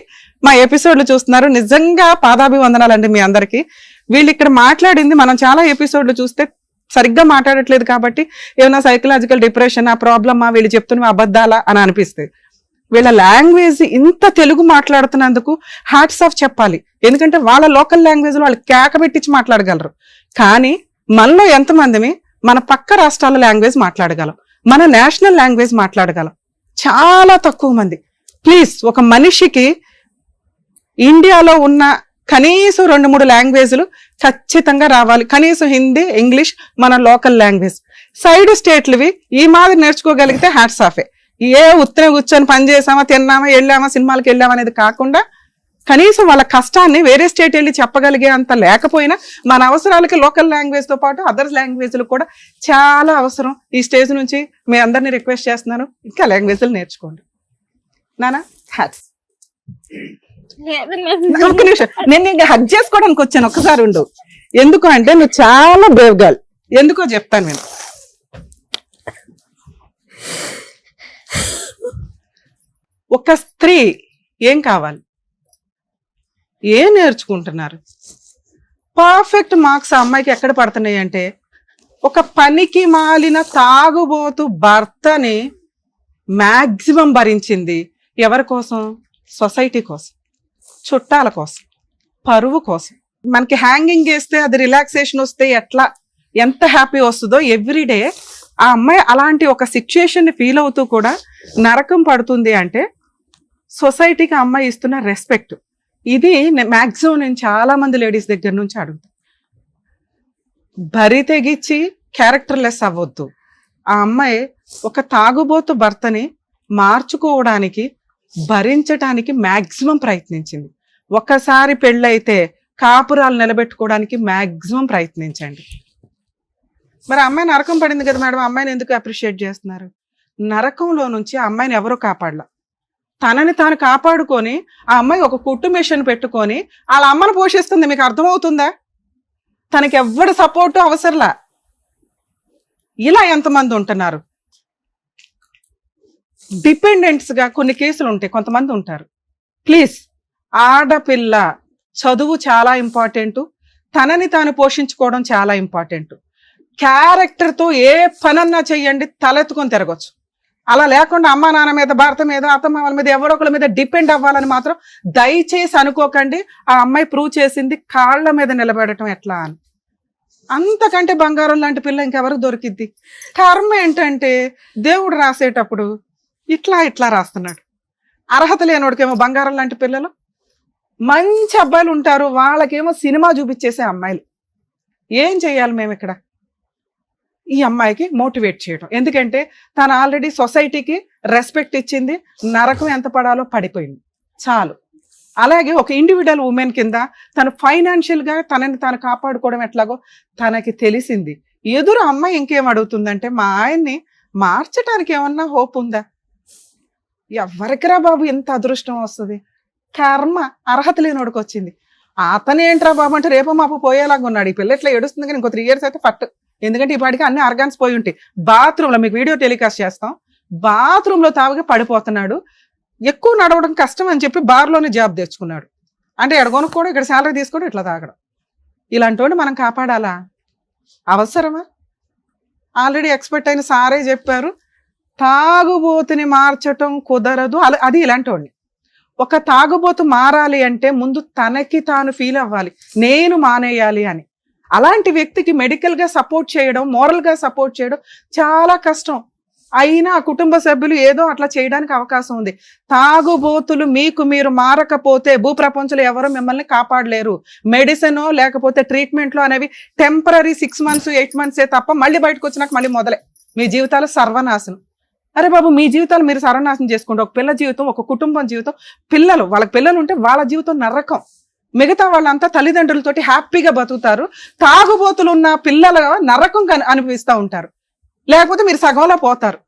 మా ఎపిసోడ్లు చూస్తున్నారు. నిజంగా పాదాభివందనాలండి మీ అందరికి. వీళ్ళు ఇక్కడ మాట్లాడింది మనం చాలా ఎపిసోడ్లు చూస్తే సరిగ్గా మాట్లాడట్లేదు కాబట్టి ఏమైనా సైకలాజికల్ డిప్రెషన్, ఆ ప్రాబ్లమా, వీళ్ళు చెప్తున్న అబద్ధాలా అని అనిపిస్తుంది. వీళ్ళ లాంగ్వేజ్ ఇంత తెలుగు మాట్లాడుతున్నందుకు హ్యాట్స్ ఆఫ్ చెప్పాలి. ఎందుకంటే వాళ్ళ లోకల్ లాంగ్వేజ్ లో వాళ్ళు కేక పెట్టించి మాట్లాడగలరు. కానీ మనలో ఎంతమందిమి మన పక్క రాష్ట్రాల లాంగ్వేజ్ మాట్లాడగలం, మన నేషనల్ లాంగ్వేజ్ మాట్లాడగలం? చాలా తక్కువ మంది. ప్లీజ్, ఒక మనిషికి ఇండియాలో ఉన్న కనీసం 2-3 లాంగ్వేజ్లు ఖచ్చితంగా రావాలి. కనీసం హిందీ, ఇంగ్లీష్, మన లోకల్ లాంగ్వేజ్. సైడ్ స్టేట్లవి ఈ మాదిరి నేర్చుకోగలిగితే హ్యాట్స్ ఆఫే. ఏ ఉత్తనే కూర్చొని పని చేసామా, తిన్నామా, వెళ్ళామా, సినిమాలకు వెళ్ళామా అనేది కాకుండా కనీసం వాళ్ళ కష్టాన్ని వేరే స్టేట్ వెళ్ళి చెప్పగలిగే అంత లేకపోయినా మన అవసరాలకి లోకల్ లాంగ్వేజ్ తో పాటు అదర్ లాంగ్వేజ్లు కూడా చాలా అవసరం. ఈ స్టేజ్ నుంచి మీ అందరినీ రిక్వెస్ట్ చేస్తున్నాను, ఇంకా లాంగ్వేజ్లు నేర్చుకోండి. నానా హ్యాట్స్. ఒక్క నిమిషం, నేను హగ్ చేసుకోవడానికి వచ్చాను, ఒక్కసారి ఉండు. ఎందుకు అంటే నువ్వు చాలా బ్రేవ్ గర్ల్. ఎందుకో చెప్తాను నేను. ఒక స్త్రీ ఏం కావాలి, ఏం నేర్చుకుంటున్నారు? పర్ఫెక్ట్ మార్క్స్ ఆ అమ్మాయికి ఎక్కడ పడుతున్నాయి అంటే, ఒక పనికి మాలిన తాగుబోతు భర్తని మ్యాక్సిమం భరించింది. ఎవరి కోసం? సొసైటీ కోసం, చుట్టాల కోసం, పరువు కోసం. మనకి హ్యాంగింగ్ చేస్తే అది రిలాక్సేషన్ వస్తే ఎంత హ్యాపీ వస్తుందో ఎవ్రీడే ఆ అమ్మాయి అలాంటి ఒక సిచ్యుయేషన్ ని ఫీల్ అవుతూ కూడా నరకం పడుతుంది అంటే సొసైటీకి ఆ అమ్మాయి ఇస్తున్న రెస్పెక్ట్. ఇది మ్యాక్సిమం నేను చాలా మంది లేడీస్ దగ్గర నుంచి అడుగుతాను. బరి తెగిచ్చి క్యారెక్టర్లెస్ అవ్వద్దు. ఆ అమ్మాయి ఒక తాగుబోతు భర్తని మార్చుకోవడానికి, భరించడానికి మ్యాక్సిమం ప్రయత్నించింది. ఒక్కసారి పెళ్ళైతే కాపురాలు నిలబెట్టుకోవడానికి మ్యాక్సిమం ప్రయత్నించండి. మరి అమ్మాయి నరకం పడింది కదా మేడం, అమ్మాయిని ఎందుకు అప్రిషియేట్ చేస్తున్నారు? నరకంలో నుంచి ఆ అమ్మాయిని ఎవరూ కాపాడలా. తనని తాను కాపాడుకొని ఆ అమ్మాయి ఒక కుట్టు మిషన్ పెట్టుకొని వాళ్ళ అమ్మను పోషిస్తుంది. మీకు అర్థమవుతుందా? తనకి ఎవ్వడి సపోర్టు అవసరంలా. ఇలా ఎంతమంది ఉంటున్నారు? డిపెండెంట్స్ గా కొన్ని కేసులు ఉంటాయి, కొంతమంది ఉంటారు. ప్లీజ్, ఆడపిల్ల చదువు చాలా ఇంపార్టెంట్, తనని తాను పోషించుకోవడం చాలా ఇంపార్టెంట్. క్యారెక్టర్తో ఏ పనన్నా చెయ్యండి, తలెత్తుకొని తిరగచ్చు. అలా లేకుండా అమ్మా నాన్న మీద, భర్త మీద, అత్తమ్మ వాళ్ళ మీద, ఎవరో ఒకళ్ళ మీద డిపెండ్ అవ్వాలని మాత్రం దయచేసి అనుకోకండి. ఆ అమ్మాయి ప్రూవ్ చేసింది కాళ్ళ మీద నిలబెడటం ఎట్లా అని. అంతకంటే బంగారం లాంటి పిల్ల ఇంకెవరికి దొరికిద్ది? కర్మ ఏంటంటే దేవుడు రాసేటప్పుడు ఇట్లా రాస్తున్నాడు. అర్హత లేనోడికేమో బంగారం లాంటి పిల్లలు, మంచి అబ్బాయిలు ఉంటారు, వాళ్ళకేమో సినిమా చూపించేసే అమ్మాయిలు. ఏం చెయ్యాలి మేము ఇక్కడ? ఈ అమ్మాయికి మోటివేట్ చేయడం. ఎందుకంటే తను ఆల్రెడీ సొసైటీకి రెస్పెక్ట్ ఇచ్చింది, నరకం ఎంత పడాలో పడిపోయింది, చాలు. అలాగే ఒక ఇండివిజువల్ ఉమెన్ కింద తను ఫైనాన్షియల్ గా తనని తాను కాపాడుకోవడం ఎట్లాగో తనకి తెలిసింది. ఎదురు అమ్మాయి ఇంకేం అడుగుతుందంటే, మా ఆయన్ని మార్చడానికి ఏమన్నా హోప్ ఉందా? ఎవరికిరా బాబు ఎంత అదృష్టం వస్తుంది? కర్మ, అర్హత లేనోడికి వచ్చింది. అతనేంట్రా బాబు అంటే రేపు మాపు పోయేలాగా ఉన్నాడు. ఈ పిల్ల ఇట్లా ఏడుస్తుంది కానీ ఇంకో 3 years అయితే ఫట్. ఎందుకంటే ఇప్పటికీ అన్ని ఆర్గాన్స్ పోయి ఉంటాయి. బాత్రూంలో మీకు వీడియో టెలికాస్ట్ చేస్తాం, బాత్రూంలో తాగుగా పడిపోతున్నాడు. ఎక్కువ నడవడం కష్టం అని చెప్పి బార్లోనే జాబ్ తెచ్చుకున్నాడు. అంటే ఎక్కడ కొనుక్కోవడం, ఇక్కడ శాలరీ తీసుకోవడం, ఇట్లా తాగడం. ఇలాంటి వాడిని మనం కాపాడాలా? అవసరమా? ఆల్రెడీ ఎక్స్పర్ట్ అయిన సారే చెప్పారు, తాగుబోతుని మార్చటం కుదరదు. అది ఇలాంటి వాడిని. ఒక తాగుబోతు మారాలి అంటే ముందు తనకి తాను ఫీల్ అవ్వాలి, నేను మానేయాలి అని. అలాంటి వ్యక్తికి మెడికల్ గా సపోర్ట్ చేయడం, మోరల్ గా సపోర్ట్ చేయడం చాలా కష్టం. అయినా ఆ కుటుంబ సభ్యులు ఏదో అట్లా చేయడానికి అవకాశం ఉంది. తాగుబోతులు మీకు మీరు మారకపోతే భూప్రపంచంలో ఎవరు మిమ్మల్ని కాపాడలేరు. మెడిసిన్ లేకపోతే ట్రీట్మెంట్లు అనేవి టెంపరీ 6 months 8 months తప్ప మళ్ళీ బయటకు వచ్చినాక మళ్ళీ మొదలే మీ జీవితాలు సర్వనాశనం. అరే బాబు, మీ జీవితాలు మీరు సర్వనాశనం చేసుకోండి. ఒక పిల్ల జీవితం, ఒక కుటుంబం జీవితం, వాళ్ళకి పిల్లలు ఉంటే వాళ్ళ జీవితం నరకం. మిగతా వాళ్ళంతా తల్లిదండ్రులతోటి హ్యాపీగా బతుకుతారు. తాగుబోతులు ఉన్న పిల్లల నరకం అనిపిస్తూ ఉంటారు. లేకపోతే మీరు సగంలో పోతారు.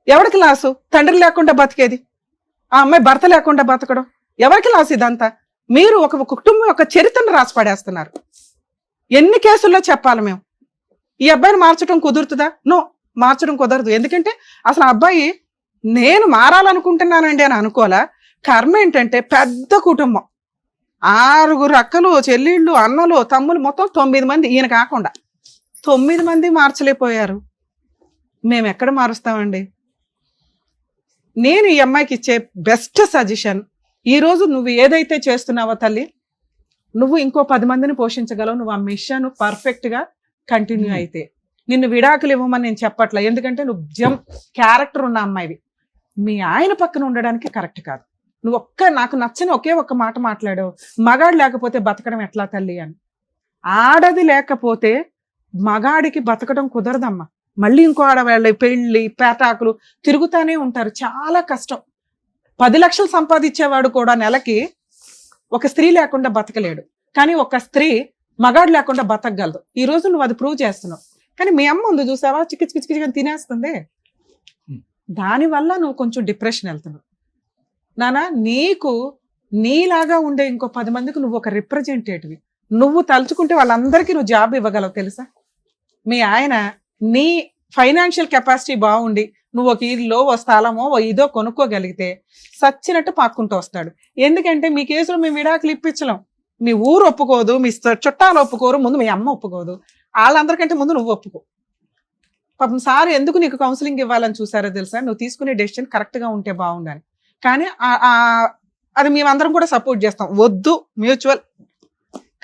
ఎవరికి లాసు? తండ్రి లేకుండా బతికేది, ఆ అమ్మాయి భర్త లేకుండా బతకడం, ఎవరికి లాసు ఇదంతా? మీరు ఒక కుటుంబం యొక్క చరిత్రను రాసి పడేస్తున్నారు. ఎన్ని కేసుల్లో చెప్పాలి మేము? ఈ అబ్బాయిని మార్చడం కుదురుతుందా? నో, మార్చడం కుదరదు. ఎందుకంటే అసలు అబ్బాయి నేను మారాలనుకుంటున్నానండి అని అనుకోలే. కర్మ ఏంటంటే పెద్ద కుటుంబం, 6 అక్కలు, చెల్లిళ్ళు, అన్నలు, తమ్ములు, మొత్తం 9 మంది. ఈయన కాకుండా 9 మంది మార్చలేకపోయారు. మేము ఎక్కడ మారుస్తామండి? నేను ఈ అమ్మాయికి ఇచ్చే బెస్ట్ సజెషన్, ఈరోజు నువ్వు ఏదైతే చేస్తున్నావో తల్లి, నువ్వు ఇంకో 10 మందిని పోషించగలవు. నువ్వు ఆ మిషన్ పర్ఫెక్ట్ గా కంటిన్యూ అయితే. నిన్ను విడాకులు ఇవ్వమని నేను చెప్పట్లా, ఎందుకంటే నువ్వు క్యారెక్టర్ ఉన్న అమ్మాయివి. మీ ఆయన పక్కన ఉండడానికి కరెక్ట్ కాదు. నువ్వు నాకు నచ్చని ఒకే ఒక్క మాట మాట్లాడావు, మగాడు లేకపోతే బతకడం ఎట్లా తల్లి అని. ఆడది లేకపోతే మగాడికి బతకడం కుదరదమ్మా. మళ్ళీ ఇంకో ఆడవాళ్ళ పెళ్లి పేటాకులు తిరుగుతానే ఉంటారు, చాలా కష్టం. 10 లక్షలు సంపాదించేవాడు కూడా నెలకి ఒక స్త్రీ లేకుండా బతకలేడు. కానీ ఒక స్త్రీ మగాడు లేకుండా బతకగలదు. ఈ రోజు నువ్వు అది ప్రూవ్ చేస్తున్నావు. కానీ మీ అమ్మ ఉంది చూసావా, చిక్కి తినేస్తుంది. దానివల్ల నువ్వు కొంచెం డిప్రెషన్ వెళ్తున్నావు. నానా, నీకు నీలాగా ఉండే ఇంకో 10 మందికి నువ్వు ఒక రిప్రజెంటేటివ్. నువ్వు తలుచుకుంటే వాళ్ళందరికీ నువ్వు జాబ్ ఇవ్వగలవు తెలుసా? మీ ఆయన నీ ఫైనాన్షియల్ కెపాసిటీ బాగుండి నువ్వు ఒక ఇల్లు, ఓ స్థలమో, ఓ ఇదో కొనుక్కోగలిగితే సచ్చినట్టు పాక్కుంటూ వస్తాడు. ఎందుకంటే మీ కేసులో మేము విడాకులు ఇప్పించలేం. మీ ఊరు ఒప్పుకోదు, మీ చుట్టాలు ఒప్పుకోరు, ముందు మీ అమ్మ ఒప్పుకోదు. వాళ్ళందరికంటే ముందు నువ్వు ఒప్పుకో. పాపం సార్ ఎందుకు నీకు కౌన్సిలింగ్ ఇవ్వాలని చూసారో తెలుసా? నువ్వు తీసుకునే డెసిషన్ కరెక్ట్ గా ఉంటే బాగుండాలి. కానీ అది మేమందరం కూడా సపోర్ట్ చేస్తాం, వద్దు మ్యూచువల్.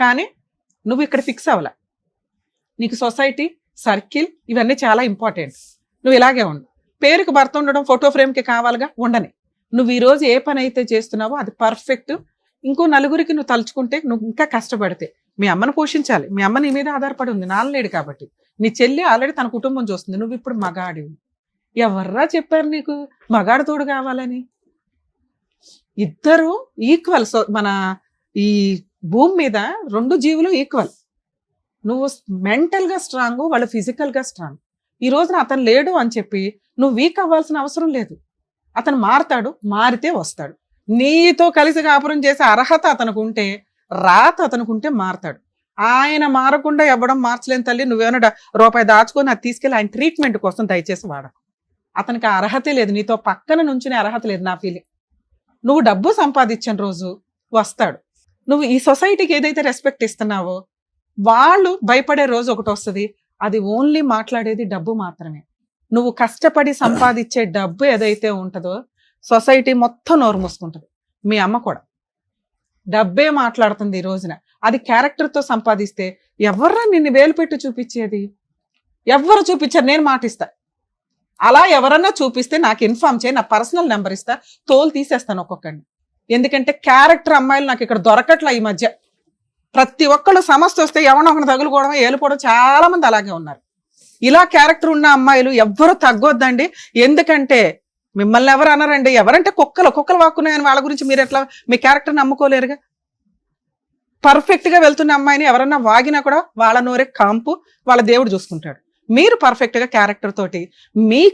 కానీ నువ్వు ఇక్కడ ఫిక్స్ అవ్వాల. నీకు సొసైటీ, సర్కిల్ ఇవన్నీ చాలా ఇంపార్టెంట్. నువ్వు ఇలాగే ఉండు. పేరుకి భర్త ఉండడం ఫోటో ఫ్రేమ్కి కావాలిగా, ఉండని. నువ్వు ఈరోజు ఏ పని అయితే చేస్తున్నావో అది పర్ఫెక్ట్. ఇంకో నలుగురికి నువ్వు తలుచుకుంటే నువ్వు ఇంకా కష్టపడితే మీ అమ్మను పోషించాలి. మీ అమ్మ నీ మీద ఆధారపడి ఉంది, నాన్నలేడు కాబట్టి. నీ చెల్లి ఆల్రెడీ తన కుటుంబం చూస్తుంది. నువ్వు ఇప్పుడు మగాడివి. ఎవర్రా చెప్పారు నీకు మగాడు తోడు కావాలని? ఇద్దరు ఈక్వల్. సో మన ఈ భూమి మీద 2 జీవులు ఈక్వల్. నువ్వు మెంటల్ గా స్ట్రాంగ్, వాళ్ళు ఫిజికల్ గా స్ట్రాంగ్. ఈ రోజున అతను లేడు అని చెప్పి నువ్వు వీక్ అవ్వాల్సిన అవసరం లేదు. అతను మారతాడు, మారితే వస్తాడు. నీతో కలిసి కాపురం చేసే అర్హత అతనికి ఉంటే, రాత అతనికి ఉంటే మారతాడు. ఆయన మారకుండా ఇవ్వడం మార్చలేని తల్లి. నువ్వేమన్నా రూపాయి దాచుకొని అది తీసుకెళ్ళి ఆయన ట్రీట్మెంట్ కోసం దయచేసి వాడకు. అతనికి ఆ అర్హతే లేదు, నీతో పక్కన నుంచునే అర్హత లేదు. నా ఫీలింగ్, నువ్వు డబ్బు సంపాదించిన రోజు వస్తాడు. నువ్వు ఈ సొసైటీకి ఏదైతే రెస్పెక్ట్ ఇస్తున్నావో వాళ్ళు భయపడే రోజు ఒకటి వస్తుంది. అది ఓన్లీ మాట్లాడేది డబ్బు మాత్రమే. నువ్వు కష్టపడి సంపాదించే డబ్బు ఏదైతే ఉంటుందో సొసైటీ మొత్తం నోరు మూసుకుంటుంది. మీ అమ్మ కూడా డబ్బే మాట్లాడుతుంది ఈ రోజున. అది క్యారెక్టర్తో సంపాదిస్తే ఎవర్రా నిన్ను వేలు పెట్టి చూపించేది? ఎవ్వరు చూపించారు? నేను మాటిస్తా. అలా ఎవరన్నా చూపిస్తే నాకు ఇన్ఫార్మ్ చేయి, నా పర్సనల్ నెంబర్ ఇస్తా, తోలు తీసేస్తాను ఒక్కొక్కడిని. ఎందుకంటే క్యారెక్టర్ అమ్మాయిలు నాకు ఇక్కడ దొరకట్లా ఈ మధ్య. ప్రతి ఒక్కళ్ళు సమస్య వస్తే ఎవరినో ఒకరిని తగులుకోవడం, ఏలుకోవడం, చాలా మంది అలాగే ఉన్నారు. ఇలా క్యారెక్టర్ ఉన్న అమ్మాయిలు ఎవ్వరూ తగ్గొద్దండి. ఎందుకంటే మిమ్మల్ని ఎవరు అన్నారండి, ఎవరంటే కుక్కలు వాక్కున్నాయని వాళ్ళ గురించి మీరు ఎట్లా మీ క్యారెక్టర్ నమ్ముకోలేరుగా. పర్ఫెక్ట్ గా వెళ్తున్న అమ్మాయిని ఎవరన్నా వాగినా కూడా వాళ్ళ నోరే కాంపు, వాళ్ళ దేవుడు చూసుకుంటాడు. మీరు పర్ఫెక్ట్ గా క్యారెక్టర్ తోటి మీరు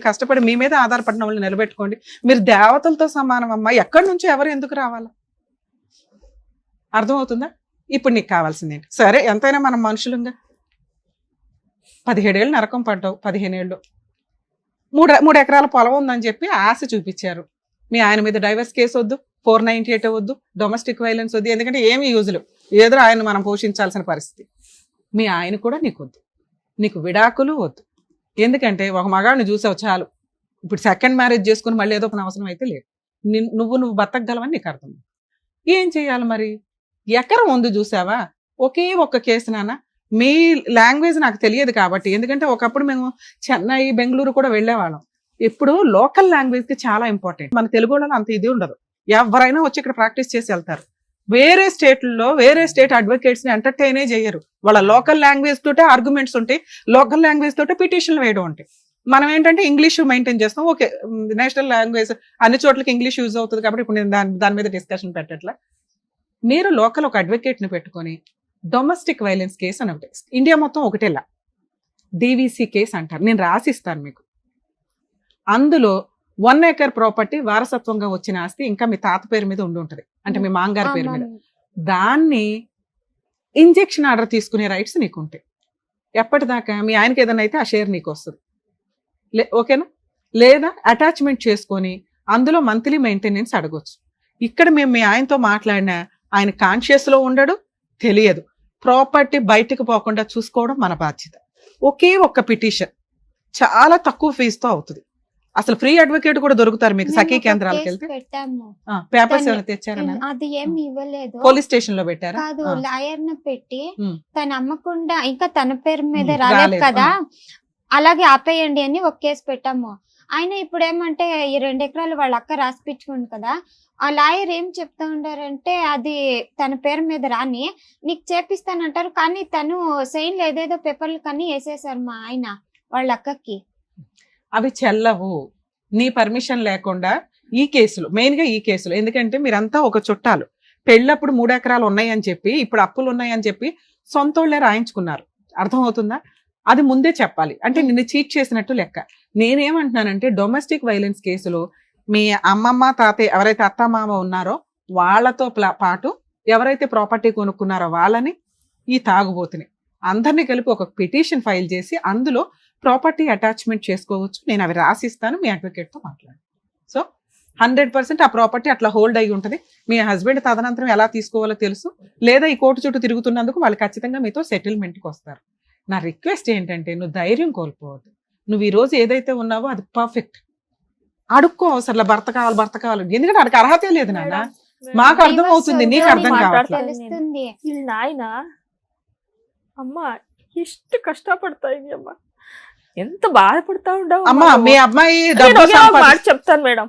కష్టపడి మీ మీద ఆధారపడిన వాళ్ళని నిలబెట్టుకోండి. మీరు దేవతలతో సమానం అమ్మా. ఎక్కడి నుంచో ఎవరు ఎందుకు రావాలా? అర్థమవుతుందా? ఇప్పుడు నీకు కావాల్సింది ఏంటి? సరే ఎంతైనా మనం మనుషులుగా 17 ఏళ్ళు నరకం పడ్డావు, 15 ఏళ్ళు 3 ఎకరాల పొలం ఉందని చెప్పి ఆశ చూపించారు. మీ ఆయన మీద డైవర్స్ కేసు వద్దు, 498 వద్దు, డొమెస్టిక్ వైలెన్స్ వద్దు, ఎందుకంటే ఏమి యూజులు, ఏదో ఆయన మనం పోషించాల్సిన పరిస్థితి. మీ ఆయన కూడా నీకు వద్దు, నీకు విడాకులు వద్దు. ఎందుకంటే ఒక మగాడిని చూసావు చాలు. ఇప్పుడు సెకండ్ మ్యారేజ్ చేసుకుని మళ్ళీ ఏదో ఒక అవసరం అయితే లేదు. నువ్వు బతకగలవని నీకు అర్థం. ఏం చేయాలి మరి? ఎకరం ఉంది చూసావా, ఒకే ఒక్క కేసు నాన్న. మీ లాంగ్వేజ్ నాకు తెలియదు కాబట్టి, ఎందుకంటే ఒకప్పుడు మేము చెన్నై బెంగళూరు కూడా వెళ్ళేవాళ్ళం. ఇప్పుడు లోకల్ లాంగ్వేజ్ కి చాలా ఇంపార్టెంట్. మన తెలుగు వాళ్ళలో అంత ఇది ఉండదు. ఎవరైనా వచ్చి ఇక్కడ ప్రాక్టీస్ చేసి వెళ్తారు. వేరే స్టేట్లలో వేరే స్టేట్ అడ్వకేట్స్ ని ఎంటర్టైనే చేయరు. వాళ్ళ లోకల్ లాంగ్వేజ్ తోటే ఆర్గ్యుమెంట్స్ ఉంటాయి, లోకల్ లాంగ్వేజ్ తోటే పిటిషన్లు వేయడం ఉంటాయి. మనం ఏంటంటే ఇంగ్లీష్ మెయింటైన్ చేస్తాం. ఓకే, నేషనల్ లాంగ్వేజ్ అన్ని చోట్లకి ఇంగ్లీష్ యూజ్ అవుతుంది కాబట్టి ఇప్పుడు నేను దాని మీద డిస్కషన్ పెట్టట్లా. మీరు లోకల్ ఒక అడ్వకేట్ ని పెట్టుకొని డొమెస్టిక్ వైలెన్స్ కేసు అని ఒకటి, ఇండియా మొత్తం ఒకటేలా DVC కేసు అంటారు, నేను రాసిస్తాను మీకు. అందులో 1 acre ప్రాపర్టీ వారసత్వంగా వచ్చిన ఆస్తి ఇంకా మీ తాత పేరు మీద ఉండి ఉంటుంది, అంటే మీ మాంగారి పేరు మీద. దాన్ని ఇంజెక్షన్ ఆర్డర్ తీసుకునే రైట్స్ నీకు ఉంటాయి. ఎప్పటిదాకా మీ ఆయనకి ఏదైనా అయితే ఆ షేర్ నీకు వస్తుంది. ఓకేనా? లేదా అటాచ్మెంట్ చేసుకొని అందులో మంత్లీ మెయింటెనెన్స్ అడగొచ్చు. ఇక్కడ మేము మీ ఆయనతో మాట్లాడినా ఆయన కాన్షియస్ లో ఉండడు, తెలియదు. ప్రాపర్టీ బయటకు పోకుండా చూసుకోవడం మన బాధ్యత. ఒకే ఒక్క పిటిషన్ చాలా తక్కువ ఫీజుతో అవుతుంది. అసలు ఫ్రీ అడ్వకేట్ కూడా దొరుకుతారు మీకు సఖీ కేంద్రాలకు వెళ్తే. పేపర్స్ ఏమైనా తెచ్చారన్నా? అది ఏమి ఇవ్వలేదు. పోలీస్ స్టేషన్ లో పెట్టారా? కాదు, లాయర్ ని పెట్టి తను అమ్మకుండా ఇంకా తన పేరు మీద రాలేదు కదా, అలాగే ఆపేయండి అని ఒక కేసు పెట్టాము. ఆయన ఇప్పుడు ఏమంటే ఈ 2 ఎకరాలు వాళ్ళ అక్క రాసిపించుకుంది కదా, ఆ లాయర్ ఏం చెప్తా ఉండారంటే అది తన పేరు మీద రాని నీకు చేపిస్తానంటారు, కానీ తను సైన్లు ఏదేదో పేపర్లు కానీ వేసేసారు మా ఆయన వాళ్ళ అక్కకి. అవి చెల్లవు నీ పర్మిషన్ లేకుండా. ఈ కేసులో మెయిన్ గా ఈ కేసులో ఎందుకంటే మీరంతా ఒక చుట్టాలు, పెళ్ళప్పుడు 3 ఎకరాలు ఉన్నాయని చెప్పి ఇప్పుడు అప్పులు ఉన్నాయని చెప్పి సొంతోళ్లే రాయించుకున్నారు. అర్థమవుతుందా? అది ముందే చెప్పాలి, అంటే నిన్ను చీట్ చేసినట్టు లెక్క. నేనేమంటున్నానంటే డొమెస్టిక్ వైలెన్స్ కేసులో మీ అమ్మమ్మ తాతయ్య ఎవరైతే అత్తమామ ఉన్నారో వాళ్ళతో పాటు ఎవరైతే ప్రాపర్టీ కొనుక్కున్నారో వాళ్ళని, ఈ తాగుబోతుని అందరినీ కలిపి ఒక పిటిషన్ ఫైల్ చేసి అందులో ప్రాపర్టీ అటాచ్మెంట్ చేసుకోవచ్చు. నేను అవి రాసిస్తాను, మీ అడ్వకేట్ తో మాట్లాడు. సో 100% ఆ ప్రాపర్టీ అట్లా హోల్డ్ అయి ఉంటుంది. మీ హస్బెండ్ తదనంతరం ఎలా తీసుకోవాలో తెలుసు, లేదా ఈ కోర్టు చుట్టూ తిరుగుతున్నందుకు వాళ్ళు ఖచ్చితంగా మీతో సెటిల్మెంట్కి వస్తారు. నా రిక్వెస్ట్ ఏంటంటే నువ్వు ధైర్యం కోల్పోవద్దు. నువ్వు ఈ రోజు ఏదైతే ఉన్నావో అది పర్ఫెక్ట్. అడుక్కో అవసరం భర్త కావాలి, ఎందుకంటే వాడికి అర్హతే లేదు నాన్న. మాకు అర్థం అవుతుంది, నీకు అర్థం కావట్లేదు. నాయన అమ్మ ಎಷ್ಟು కష్టపడతాయి అమ్మ, ఎంత బాధపడతా ఉండవు అమ్మా. మీ అమ్మాయి మాట చెప్తాను మేడం,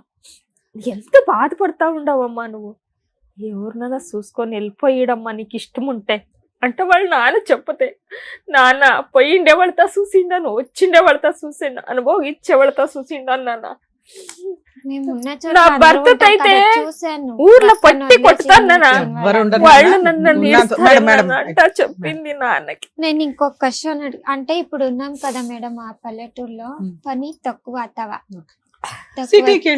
ఎంత బాధపడతా ఉండవమ్మా నువ్వు. ఎవరినైనా చూసుకొని వెళ్ళిపోయడమ్మా నీకు ఇష్టం ఉంటే అంటే వాళ్ళు నాన్న చెప్పతే, నాన్న పోయిండే వాళ్ళతో చూసిండాను, వచ్చిండే వాళ్ళతో చూసిండా, అనుభవించే వాళ్ళతో చూసిండాను నాన్న. నా భర్త అయితే ఊర్లో పట్టి కొట్టుతాను వాళ్ళు నన్ను అంట చెప్పింది నాన్నకి. నేను ఇంకొక క్వశ్చన్ అంటే ఇప్పుడు ఉన్నాం కదా మేడం ఆ పల్లెటూరులో పని తక్కువ అత్తవా, సిటీకి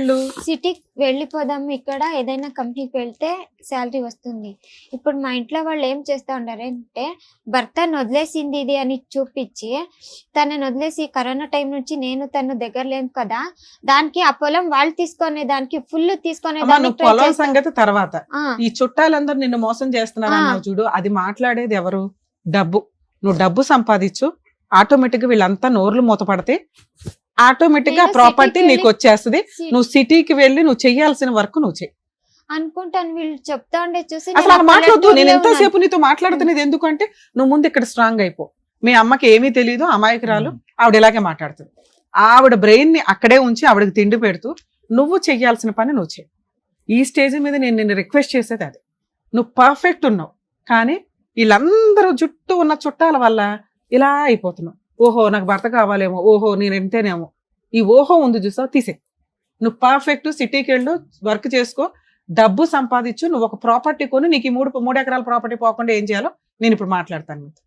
వెళ్ళిపోదాం, ఇక్కడ ఏదైనా కంపెనీకి వెళ్తే శాలరీ వస్తుంది. ఇప్పుడు మా ఇంట్లో వాళ్ళు ఏం చేస్తా ఉండారంటే భర్తను వదిలేసింది ఇది అని చూపించి తనని వదిలేసి కరోనా టైం నుంచి నేను తను దగ్గర లేను కదా, దానికి ఆ పొలం వాళ్ళు తీసుకునే దానికి ఫుల్ తీసుకునే పొలం సంగతి తర్వాత. ఈ చుట్టాలందరూ నిన్ను మోసం చేస్తున్నారు చూడు, అది మాట్లాడేది ఎవరు? డబ్బు. నువ్వు డబ్బు సంపాదించు, ఆటోమేటిక్ గా వీళ్ళంతా నోర్లు మూతపడితే ఆటోమేటిక్ గా ప్రాపర్టీ నీకు వచ్చేస్తుంది. నువ్వు సిటీకి వెళ్ళి నువ్వు చెయ్యాల్సిన వర్క్ నువ్వు చెయ్యి అనుకుంటాను. వీళ్ళు చెప్తా ఉండే చూసి అసలు అలా మాట్లాడుతూ నేను ఎంతోసేపు నీతో మాట్లాడుతున్నది ఎందుకంటే నువ్వు ముందు ఇక్కడ స్ట్రాంగ్ అయిపో. మీ అమ్మకి ఏమీ తెలియదు, అమాయకురాలు, ఆవిడ ఇలాగే మాట్లాడుతుంది. ఆవిడ బ్రెయిన్ ని అక్కడే ఉంచి ఆవిడకి తిండి పెడుతూ నువ్వు చెయ్యాల్సిన పని నువ్వు చెయ్యి. ఈ స్టేజ్ మీద నేను నిన్ను రిక్వెస్ట్ చేసేది అది. నువ్వు పర్ఫెక్ట్ ఉన్నావు, కానీ వీళ్ళందరూ చుట్టూ ఉన్న చుట్టాల వల్ల ఇలా అయిపోతున్నావు. ఓహో నాకు భర్త కావాలేమో, ఓహో నేను ఎంతేనేమో, ఈ ఓహో ఉంది చూసావు, తీసే. నువ్వు పర్ఫెక్ట్ సిటీకి వెళ్ళు, వర్క్ చేసుకో, డబ్బు సంపాదించు, నువ్వు ఒక ప్రాపర్టీ కొని నీకు ఈ 3 ఎకరాల ప్రాపర్టీ పోకుండా ఏం చేయాలో నేను ఇప్పుడు మాట్లాడతాను మీతో,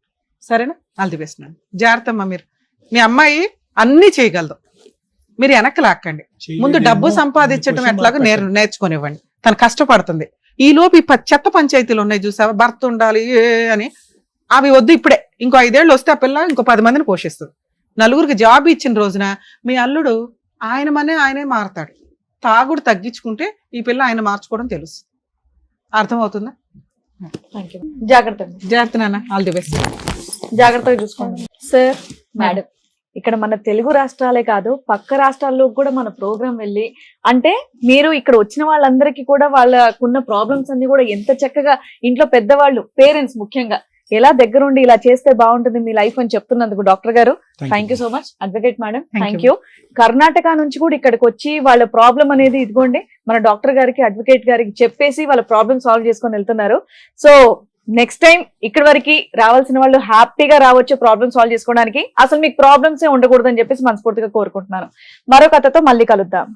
సరేనా? ఆల్ ది బెస్ట్ నాన్న. జాగ్రత్త అమ్మా. మీరు మీ అమ్మాయి అన్ని చేయగలదు, మీరు వెనక్కి లాక్కండి. ముందు డబ్బు సంపాదించడం ఎట్లాగో నేర్చుకునివ్వండి. తను కష్టపడుతుంది. ఈ లోపు ఈ చెత్త పంచాయతీలు ఉన్నాయి చూసావా, భర్త ఉండాలి అని, అవి వద్దు. ఇప్పుడే ఇంకో 5 ఏళ్ళు వస్తే ఆ పిల్ల ఇంకో 10 మందిని పోషిస్తుంది. నలుగురికి జాబ్ ఇచ్చిన రోజున మీ అల్లుడు ఆయనే మారతాడు. తాగుడు తగ్గించుకుంటే ఈ పిల్ల ఆయన మార్చుకోవడం తెలుసు. అర్థమవుతుందా? జాగ్రత్త నాన్న. All the best. జాగ్రత్తగా చూసుకోండి సార్. మేడం, ఇక్కడ మన తెలుగు రాష్ట్రాలే కాదు పక్క రాష్ట్రాల్లో కూడా మన ప్రోగ్రాం వెళ్ళి, అంటే మీరు ఇక్కడ వచ్చిన వాళ్ళందరికీ కూడా వాళ్ళకున్న ప్రాబ్లమ్స్ అన్ని కూడా ఎంత చక్కగా ఇంట్లో పెద్దవాళ్ళు, పేరెంట్స్ ముఖ్యంగా ఎలా దగ్గరుండి ఇలా చేస్తే బాగుంటుంది మీ లైఫ్ అని చెప్తున్నందుకు డాక్టర్ గారు thank you so much. Advocate madam thank you. Karnataka నుంచి కూడా ఇక్కడికి వచ్చి వాళ్ళ ప్రాబ్లం అనేది ఇదిగోండి మన డాక్టర్ గారికి, అడ్వకేట్ గారికి చెప్పేసి వాళ్ళ ప్రాబ్లమ్ సాల్వ్ చేసుకొని వెళ్తున్నారు. సో నెక్స్ట్ టైం ఇక్కడ వరకు రావాల్సిన వాళ్ళు హ్యాపీగా రావచ్చు ప్రాబ్లమ్ సాల్వ్ చేసుకోవడానికి. అసలు మీకు ప్రాబ్లమ్స్ ఉండకూడదని చెప్పేసి మనస్ఫూర్తిగా కోరుకుంటున్నాను. మరో కథతో మళ్ళీ కలుద్దాం.